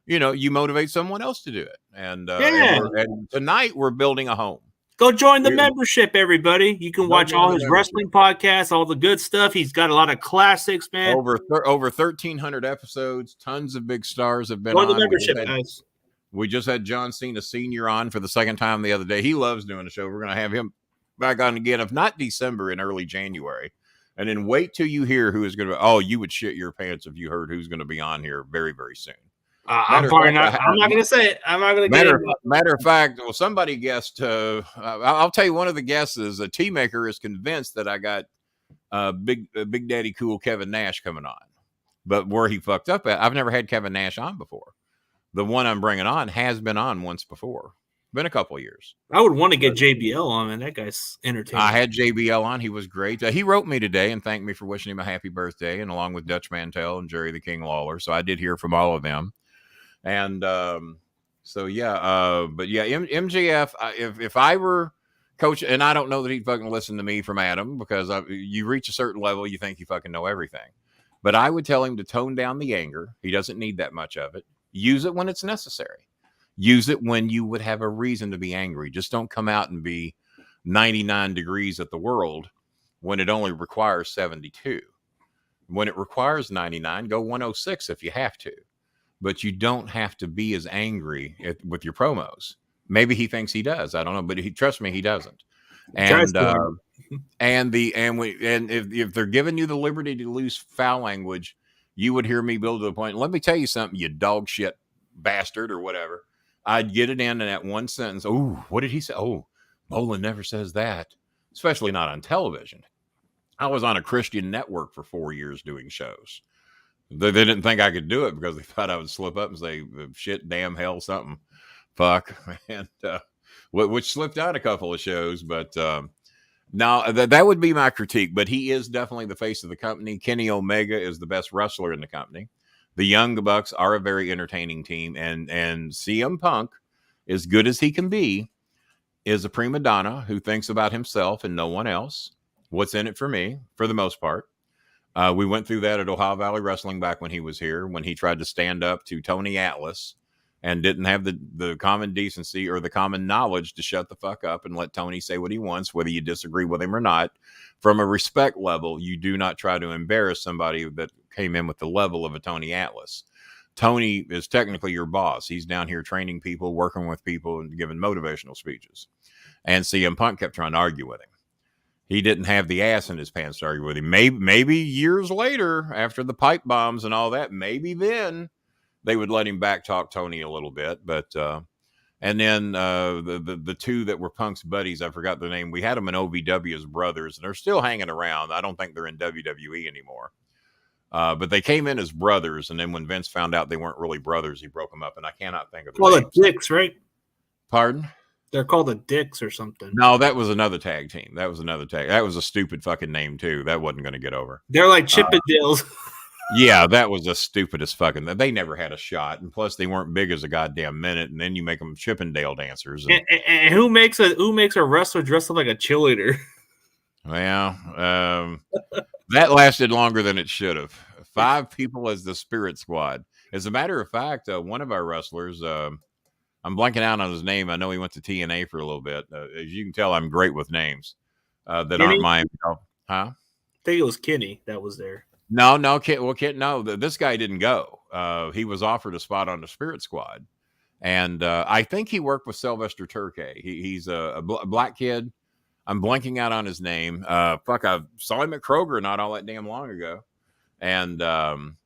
C: you motivate someone else to do it. And and tonight we're building a home.
B: Go join the membership, everybody. You can watch all his wrestling podcasts, all the good stuff. He's got a lot of classics, man.
C: Over 1,300 episodes. Tons of big stars have been
B: on.
C: The
B: membership, guys.
C: We just had John Cena Sr. on for the second time the other day. He loves doing the show. We're going to have him back on again, if not December, in early January. And then wait till you hear who is going to be. Oh, you would shit your pants if you heard who's going to be on here very, very soon.
B: I'm not going to say it. I'm not going to get it.
C: Matter of fact, well, somebody guessed. I'll tell you one of the guesses. A T-Maker is convinced that I got Big Daddy Cool Kevin Nash coming on. But where he fucked up at, I've never had Kevin Nash on before. The one I'm bringing on has been on once before. Been a couple of years.
B: I would want to get JBL on, and that guy's entertaining.
C: I had JBL on. He was great. He wrote me today and thanked me for wishing him a happy birthday, and along with Dutch Mantel and Jerry the King Lawler. So I did hear from all of them. And but yeah, MJF, if I were coach, and I don't know that he'd fucking listen to me from Adam, because you reach a certain level, you think you fucking know everything. But I would tell him to tone down the anger. He doesn't need that much of it. Use it when it's necessary. Use it when you would have a reason to be angry. Just don't come out and be 99 degrees at the world when it only requires 72. When it requires 99, go 106 if you have to. But you don't have to be as angry with your promos. Maybe he thinks he does. I don't know, but trust me, he doesn't. And if they're giving you the liberty to use foul language, you would hear me build to the point. Let me tell you something, you dog shit bastard or whatever. I'd get it in that one sentence. Oh, what did he say? Oh, Bolin never says that, especially not on television. I was on a Christian network for 4 years doing shows. They didn't think I could do it because they thought I would slip up and say shit, damn, hell, something, fuck, and which slipped out a couple of shows. But now that would be my critique. But he is definitely the face of the company. Kenny Omega is the best wrestler in the company. The Young Bucks are a very entertaining team, and CM Punk, as good as he can be, is a prima donna who thinks about himself and no one else. What's in it for me, for the most part. We went through that at Ohio Valley Wrestling back when he was here, when he tried to stand up to Tony Atlas and didn't have the common decency or the common knowledge to shut the fuck up and let Tony say what he wants, whether you disagree with him or not. From a respect level, you do not try to embarrass somebody that came in with the level of a Tony Atlas. Tony is technically your boss. He's down here training people, working with people, and giving motivational speeches. And CM Punk kept trying to argue with him. He didn't have the ass in his pants to argue with him. Maybe years later, after the pipe bombs and all that, maybe then they would let him back talk Tony a little bit. But and then the two that were Punk's buddies, I forgot their name. We had them in OVW as brothers, and they're still hanging around. I don't think they're in WWE anymore. But they came in as brothers, and then when Vince found out they weren't really brothers, he broke them up. And I cannot think of their names.
B: The Dicks, right?
C: Pardon?
B: They're called the Dicks or something.
C: No, that was another tag team. That was a stupid fucking name too. That wasn't going to get over.
B: They're like Chippendales.
C: Yeah, that was the stupidest fucking. They never had a shot, and plus they weren't big as a goddamn minute. And then you make them Chippendale dancers.
B: And who makes a wrestler dress up like a cheerleader?
C: Well, that lasted longer than it should have. 5 people as the Spirit Squad. As a matter of fact, one of our wrestlers. I'm blanking out on his name. I know he went to TNA for a little bit. As you can tell, I'm great with names that Kenny? Aren't mine. Huh?
B: I think it was Kenny that was there.
C: No. This guy didn't go. he was offered a spot on the Spirit Squad. And I think he worked with Sylvester Turkey. He's a black kid. I'm blanking out on his name. I saw him at Kroger not all that damn long ago. And I'm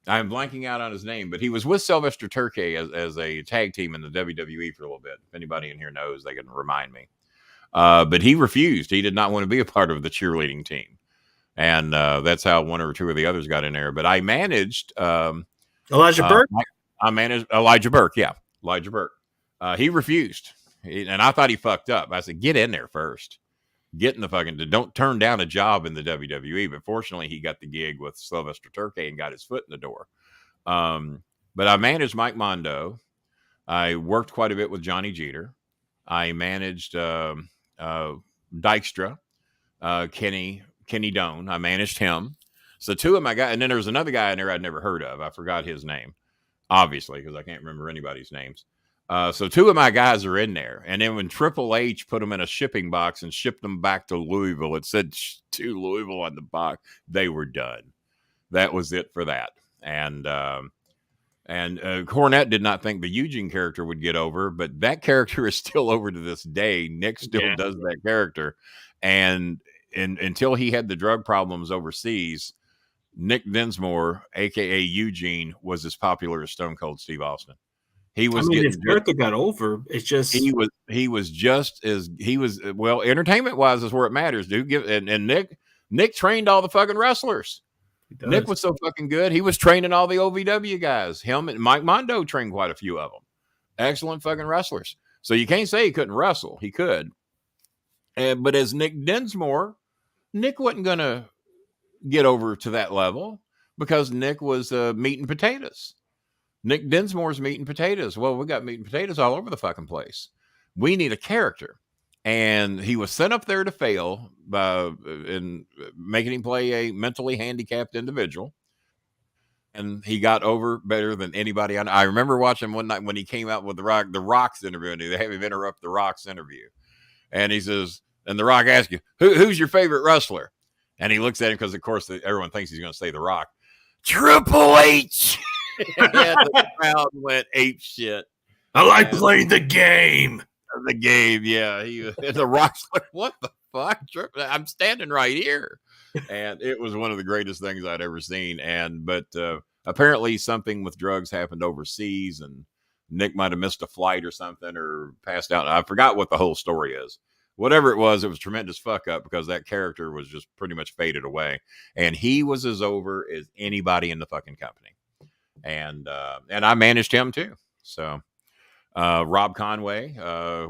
C: blanking out on his name, but he was with Sylvester Turkey as a tag team in the WWE for a little bit. If anybody in here knows, they can remind me. But he refused. He did not want to be a part of the cheerleading team. And that's how one or two of the others got in there. But I managed
B: Elijah Burke.
C: I managed Elijah Burke. Yeah, Elijah Burke. He refused, and I thought he fucked up. I said, "Get in there first. Get in the fucking. Don't turn down a job in the WWE." But fortunately, he got the gig with Sylvester Turkey and got his foot in the door. But I managed Mike Mondo. I worked quite a bit with Johnny Jeter. I managed Dykstra, Kenny Doan. I managed him. So two of my guys, and then there was another guy in there I'd never heard of. I forgot his name, obviously, because I can't remember anybody's names. So two of my guys are in there. And then when Triple H put them in a shipping box and shipped them back to Louisville, it said to Louisville on the box, they were done. That was it for that. And Cornette did not think the Eugene character would get over, but that character is still over to this day. Nick still does that character. And until he had the drug problems overseas, Nick Dinsmore, a.k.a. Eugene, was as popular as Stone Cold Steve Austin. He was.
B: His character got over. It's just
C: he was just as he was. Well, entertainment wise is where it matters, dude. And Nick trained all the fucking wrestlers. Nick was so fucking good. He was training all the OVW guys. Him and Mike Mondo trained quite a few of them. Excellent fucking wrestlers. So you can't say he couldn't wrestle. He could. But as Nick Dinsmore, Nick wasn't gonna get over to that level because Nick was meat and potatoes. Nick Dinsmore's meat and potatoes. Well, we got meat and potatoes all over the fucking place. We need a character. And he was sent up there to fail in making him play a mentally handicapped individual. And he got over better than anybody. I remember watching one night when he came out with the Rock's interview, and they have him interrupt the Rock's interview. And he says, and the Rock asks you, who's your favorite wrestler? And he looks at him because, of course, everyone thinks he's going to say the Rock. Triple H. And the crowd went ape shit.
B: I like playing the game.
C: The game, yeah. The Rock's like, what the fuck? I'm standing right here. And it was one of the greatest things I'd ever seen. But apparently something with drugs happened overseas, and Nick might have missed a flight or something or passed out. I forgot what the whole story is. Whatever it was tremendous fuck up because that character was just pretty much faded away. And he was as over as anybody in the fucking company. And I managed him too. So Rob Conway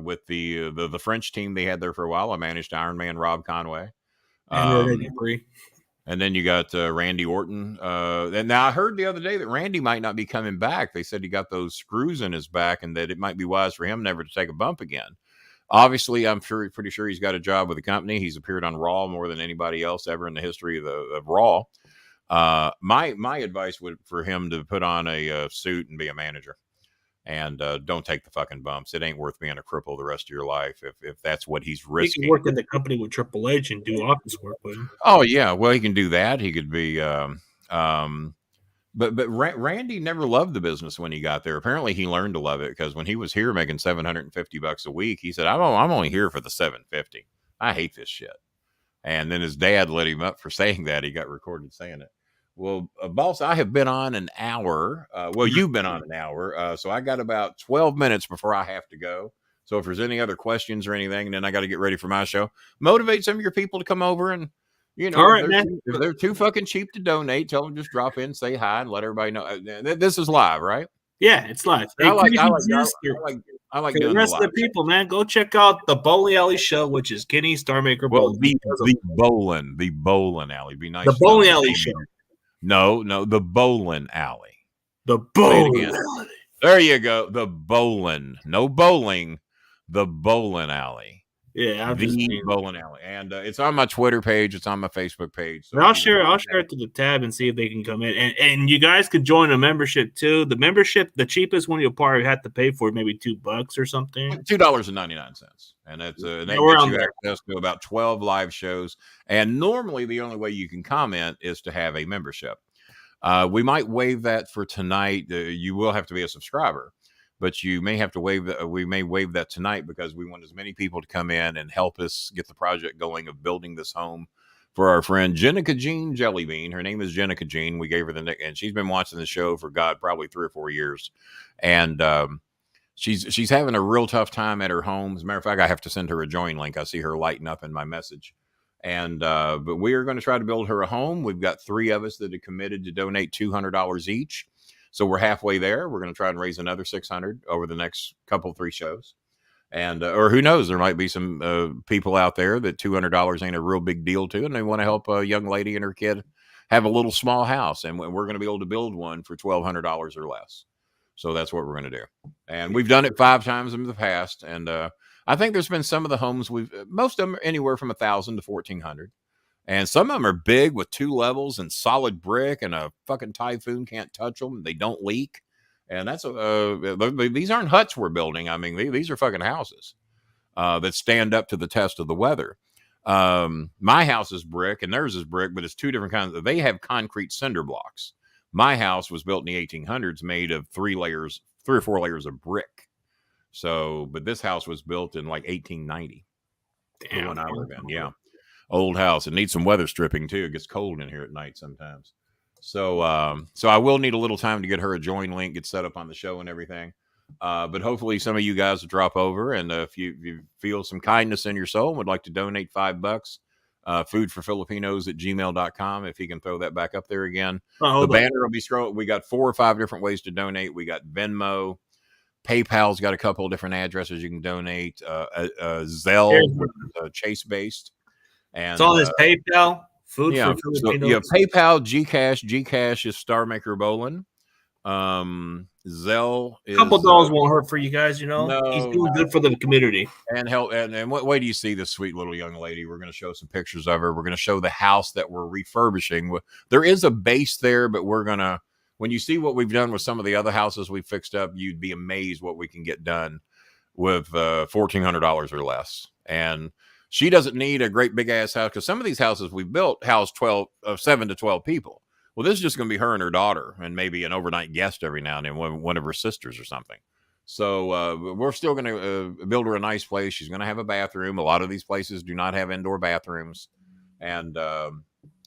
C: with the French team they had there for a while. I managed Iron Man Rob Conway. And then you got Randy Orton. And now I heard the other day that Randy might not be coming back. They said he got those screws in his back and that it might be wise for him never to take a bump again. Obviously, I'm pretty sure he's got a job with the company. He's appeared on Raw more than anybody else ever in the history of Raw. My advice would for him to put on a suit and be a manager, and don't take the fucking bumps. It ain't worth being a cripple the rest of your life if that's what he's risking.
B: He can work in the company with Triple H and do office work with him.
C: Oh yeah, well he can do that. He could be. But Randy never loved the business when he got there. Apparently, he learned to love it because when he was here making $750 a week, he said, "I'm only here for the $750. I hate this shit." And then his dad let him up for saying that. He got recorded saying it. Well, boss, I have been on an hour. You've been on an hour. So I got about 12 minutes before I have to go. So if there's any other questions or anything, then I got to get ready for my show. Motivate some of your people to come over and,
B: all right,
C: if they're too fucking cheap to donate, tell them just drop in, say hi, and let everybody know. This is live, right?
B: Yeah, it's live.
C: I like doing
B: the rest of the people, man. Go check out the Bowling Alley show, which is Kenny Starmaker Bolin.
C: The Bowling Alley. Be nice.
B: The Bowling Alley show.
C: No, the Bowling Alley.
B: The Bowling Alley.
C: There you go. The Bowling. No bowling. The Bowling Alley.
B: Yeah,
C: the Bowling Alley, and it's on my Twitter page. It's on my Facebook page. So
B: I'll share it to the tab and see if they can come in, and you guys could join a membership too. The membership, the cheapest one you'll probably have to pay for maybe $2 or something.
C: $2.99, and that's that gets you access to about 12 live shows. And normally, the only way you can comment is to have a membership. We might waive that for tonight. You will have to be a subscriber, but you may have to waive that. We may waive that tonight because we want as many people to come in and help us get the project going of building this home for our friend Jenica Jean Jellybean. Her name is Jenica Jean. We gave her the nick, and she's been watching the show for probably 3 or 4 years, and she's having a real tough time at her home. As a matter of fact, I have to send her a join link. I see her lighting up in my message. And but we are going to try to build her a home. We've got 3 of us that are committed to donate $200 each. So we're halfway there. We're going to try and raise another $600 over the next 3 shows. And or who knows, there might be some people out there that $200 ain't a real big deal to, and they want to help a young lady and her kid have a little small house. And we're going to be able to build one for $1,200 or less. So that's what we're going to do. And we've done it 5 times in the past. And I think there's been some of the homes most of them are anywhere from 1,000 to 1,400. And some of them are big with 2 levels and solid brick, and a fucking typhoon can't touch them. They don't leak. And that's these aren't huts we're building. I mean, these are fucking houses that stand up to the test of the weather. My house is brick and theirs is brick, but it's 2 different kinds. They have concrete cinder blocks. My house was built in the 1800s, made of 3 or 4 layers of brick. So, but this house was built in like 1890.
B: Damn.
C: When I lived in, yeah, old house. It needs some weather stripping too. It gets cold in here at night sometimes. So, so I will need a little time to get her a join link, get set up on the show and everything. But hopefully some of you guys will drop over, and if you feel some kindness in your soul and would like to donate $5, foodforfilipinos@gmail.com. If he can throw that back up there again. The banner will be scrolling. We got 4 or 5 different ways to donate. We got Venmo. PayPal's got a couple of different addresses you can donate. Zelle, Chase based. And
B: it's all this PayPal. Food
C: for
B: Filipinos.
C: So, PayPal, Gcash is Starmaker Bolin. Zelle is
B: a couple dollars won't hurt for you guys, you know.
C: No,
B: he's doing good for the community.
C: And help. And what way do you see this sweet little young lady? We're going to show some pictures of her. We're going to show the house that we're refurbishing. There is a base there, but we're going to, when you see what we've done with some of the other houses we've fixed up, you'd be amazed what we can get done with $1,400 or less. And she doesn't need a great big ass house, because some of these houses we built house 7 to 12 people. Well, this is just going to be her and her daughter and maybe an overnight guest every now and then, one of her sisters or something. So we're still going to build her a nice place. She's going to have a bathroom. A lot of these places do not have indoor bathrooms. And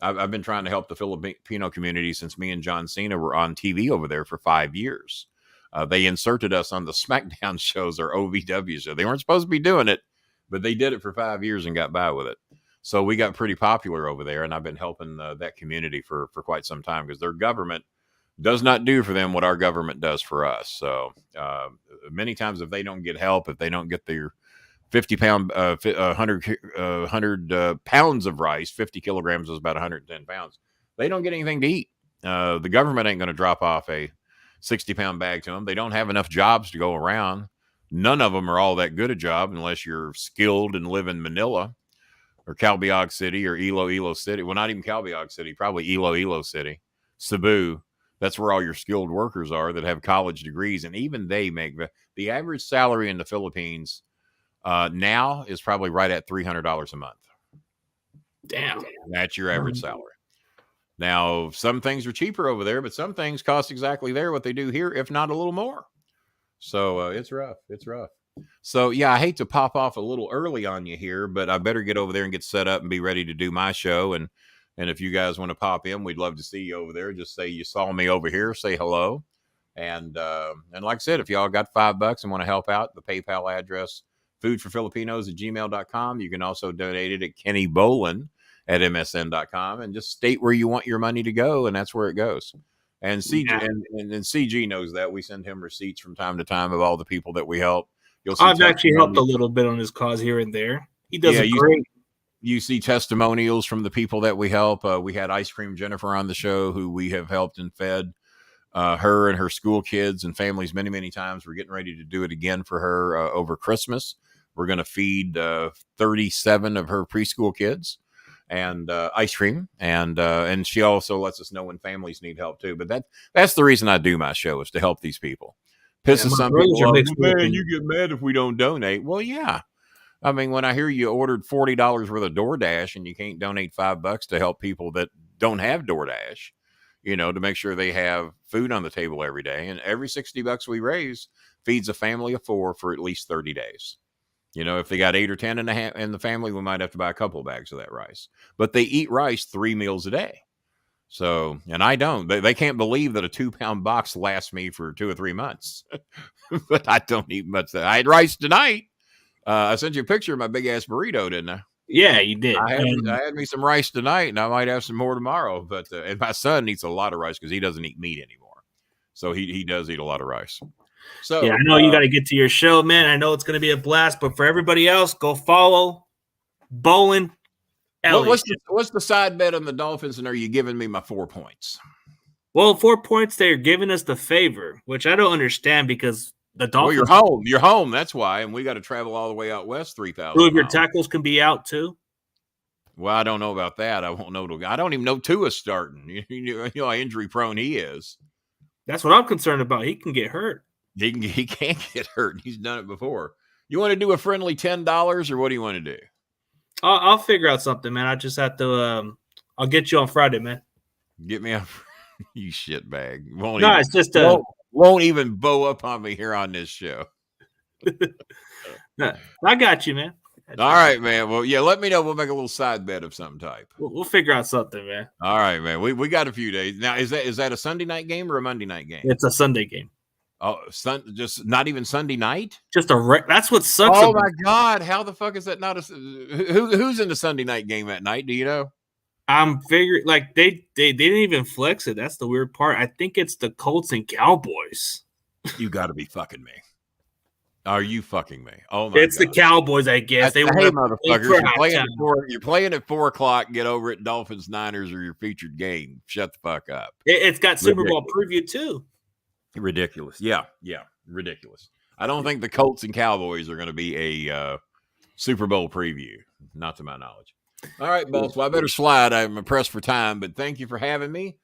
C: I've been trying to help the Filipino community since me and John Cena were on TV over there for 5 years. They inserted us on the SmackDown shows or OVW show. They weren't supposed to be doing it, but they did it for 5 years and got by with it. So we got pretty popular over there, and I've been helping that community for quite some time, because their government does not do for them what our government does for us. So many times if they don't get help, if they don't get their 100 pounds of rice, 50 kilograms is about 110 pounds, they don't get anything to eat. The government ain't going to drop off a 60-pound bag to them. They don't have enough jobs to go around. None of them are all that good a job unless you're skilled and live in Manila or Calbayog City or Iloilo City. Well, not even Calbayog City, probably Iloilo City, Cebu. That's where all your skilled workers are that have college degrees. And even they make the average salary in the Philippines now is probably right at $300 a month.
B: Damn.
C: That's your average salary. Now, some things are cheaper over there, but some things cost exactly what they do here, if not a little more. So it's rough. It's rough. So, yeah, I hate to pop off a little early on you here, but I better get over there and get set up and be ready to do my show. And if you guys want to pop in, we'd love to see you over there. Just say you saw me over here, say hello. And like I said, if y'all got $5 and want to help out, the PayPal address, foodforfilipinos@gmail.com. You can also donate it at Kenny Bolin at msn.com, and just state where you want your money to go, and that's where it goes. And CG, and CG knows that. We send him receipts from time to time of all the people that we help.
B: I've actually helped a little bit on his cause here and there. He does great.
C: You see testimonials from the people that we help. We had Ice Cream Jennifer on the show, who we have helped and fed her and her school kids and families many, many times. We're getting ready to do it again for her over Christmas. We're going to feed 37 of her preschool kids and ice cream. And she also lets us know when families need help too. But that's the reason I do my show, is to help these people. Pisses some people off. Man, you get mad if we don't donate. Well, yeah. I mean, when I hear you ordered $40 worth of DoorDash and you can't donate $5 to help people that don't have DoorDash, to make sure they have food on the table every day. And every $60 we raise feeds a family of 4 for at least 30 days. If they got 8 or 10 in the family, we might have to buy a couple of bags of that rice. But they eat rice 3 meals a day. So, and I don't. They can't believe that a 2-pound box lasts me for 2 or 3 months. But I don't eat much. I had rice tonight. I sent you a picture of my big ass burrito, didn't I?
B: Yeah, you did.
C: I had me some rice tonight, and I might have some more tomorrow. But and my son eats a lot of rice because he doesn't eat meat anymore. So he does eat a lot of rice. So
B: yeah, I know you got to get to your show, man. I know it's going to be a blast. But for everybody else, go follow Bolin.
C: What's the side bet on the Dolphins, and are you giving me my 4 points?
B: Well, 4 points, they're giving us the favor, which I don't understand because the Dolphins.
C: Well, you're home. That's why, and we got to travel all the way out west 3,000.
B: Two of your tackles can be out too.
C: Well, I don't know about that. I won't know. I don't even know Tua's starting. You know how injury prone he is.
B: That's what I'm concerned about. He can get hurt.
C: He can't get hurt. He's done it before. You want to do a friendly $10, or what do you want to do?
B: I'll figure out something, man. I just have to. I'll get you on Friday, man.
C: Get me on, you shitbag.
B: It's just
C: won't even bow up on me here on this show.
B: I got you, man.
C: All right, man. Well, yeah, let me know. We'll make a little side bet of some type.
B: We'll figure out something, man.
C: All right, man. We got a few days now. Is that a Sunday night game or a Monday night game?
B: It's a Sunday game.
C: Oh, just not even Sunday night.
B: Just that's what sucks.
C: Oh my God! How the fuck is that not a? Who's in the Sunday night game at night? Do you know?
B: I'm figuring like they didn't even flex it. That's the weird part. I think it's the Colts and Cowboys.
C: You got to be fucking me. Are you fucking me? Oh my!
B: It's God. The Cowboys, I guess.
C: Hey, motherfuckers! You're playing at 4 o'clock. Get over it. Dolphins, Niners are your featured game. Shut the fuck up.
B: It's got Super Bowl preview too.
C: Ridiculous. Yeah, ridiculous. I don't think the Colts and Cowboys are going to be a Super Bowl preview, not to my knowledge. All right, boss. Well, I better slide. I'm pressed for time, but thank you for having me.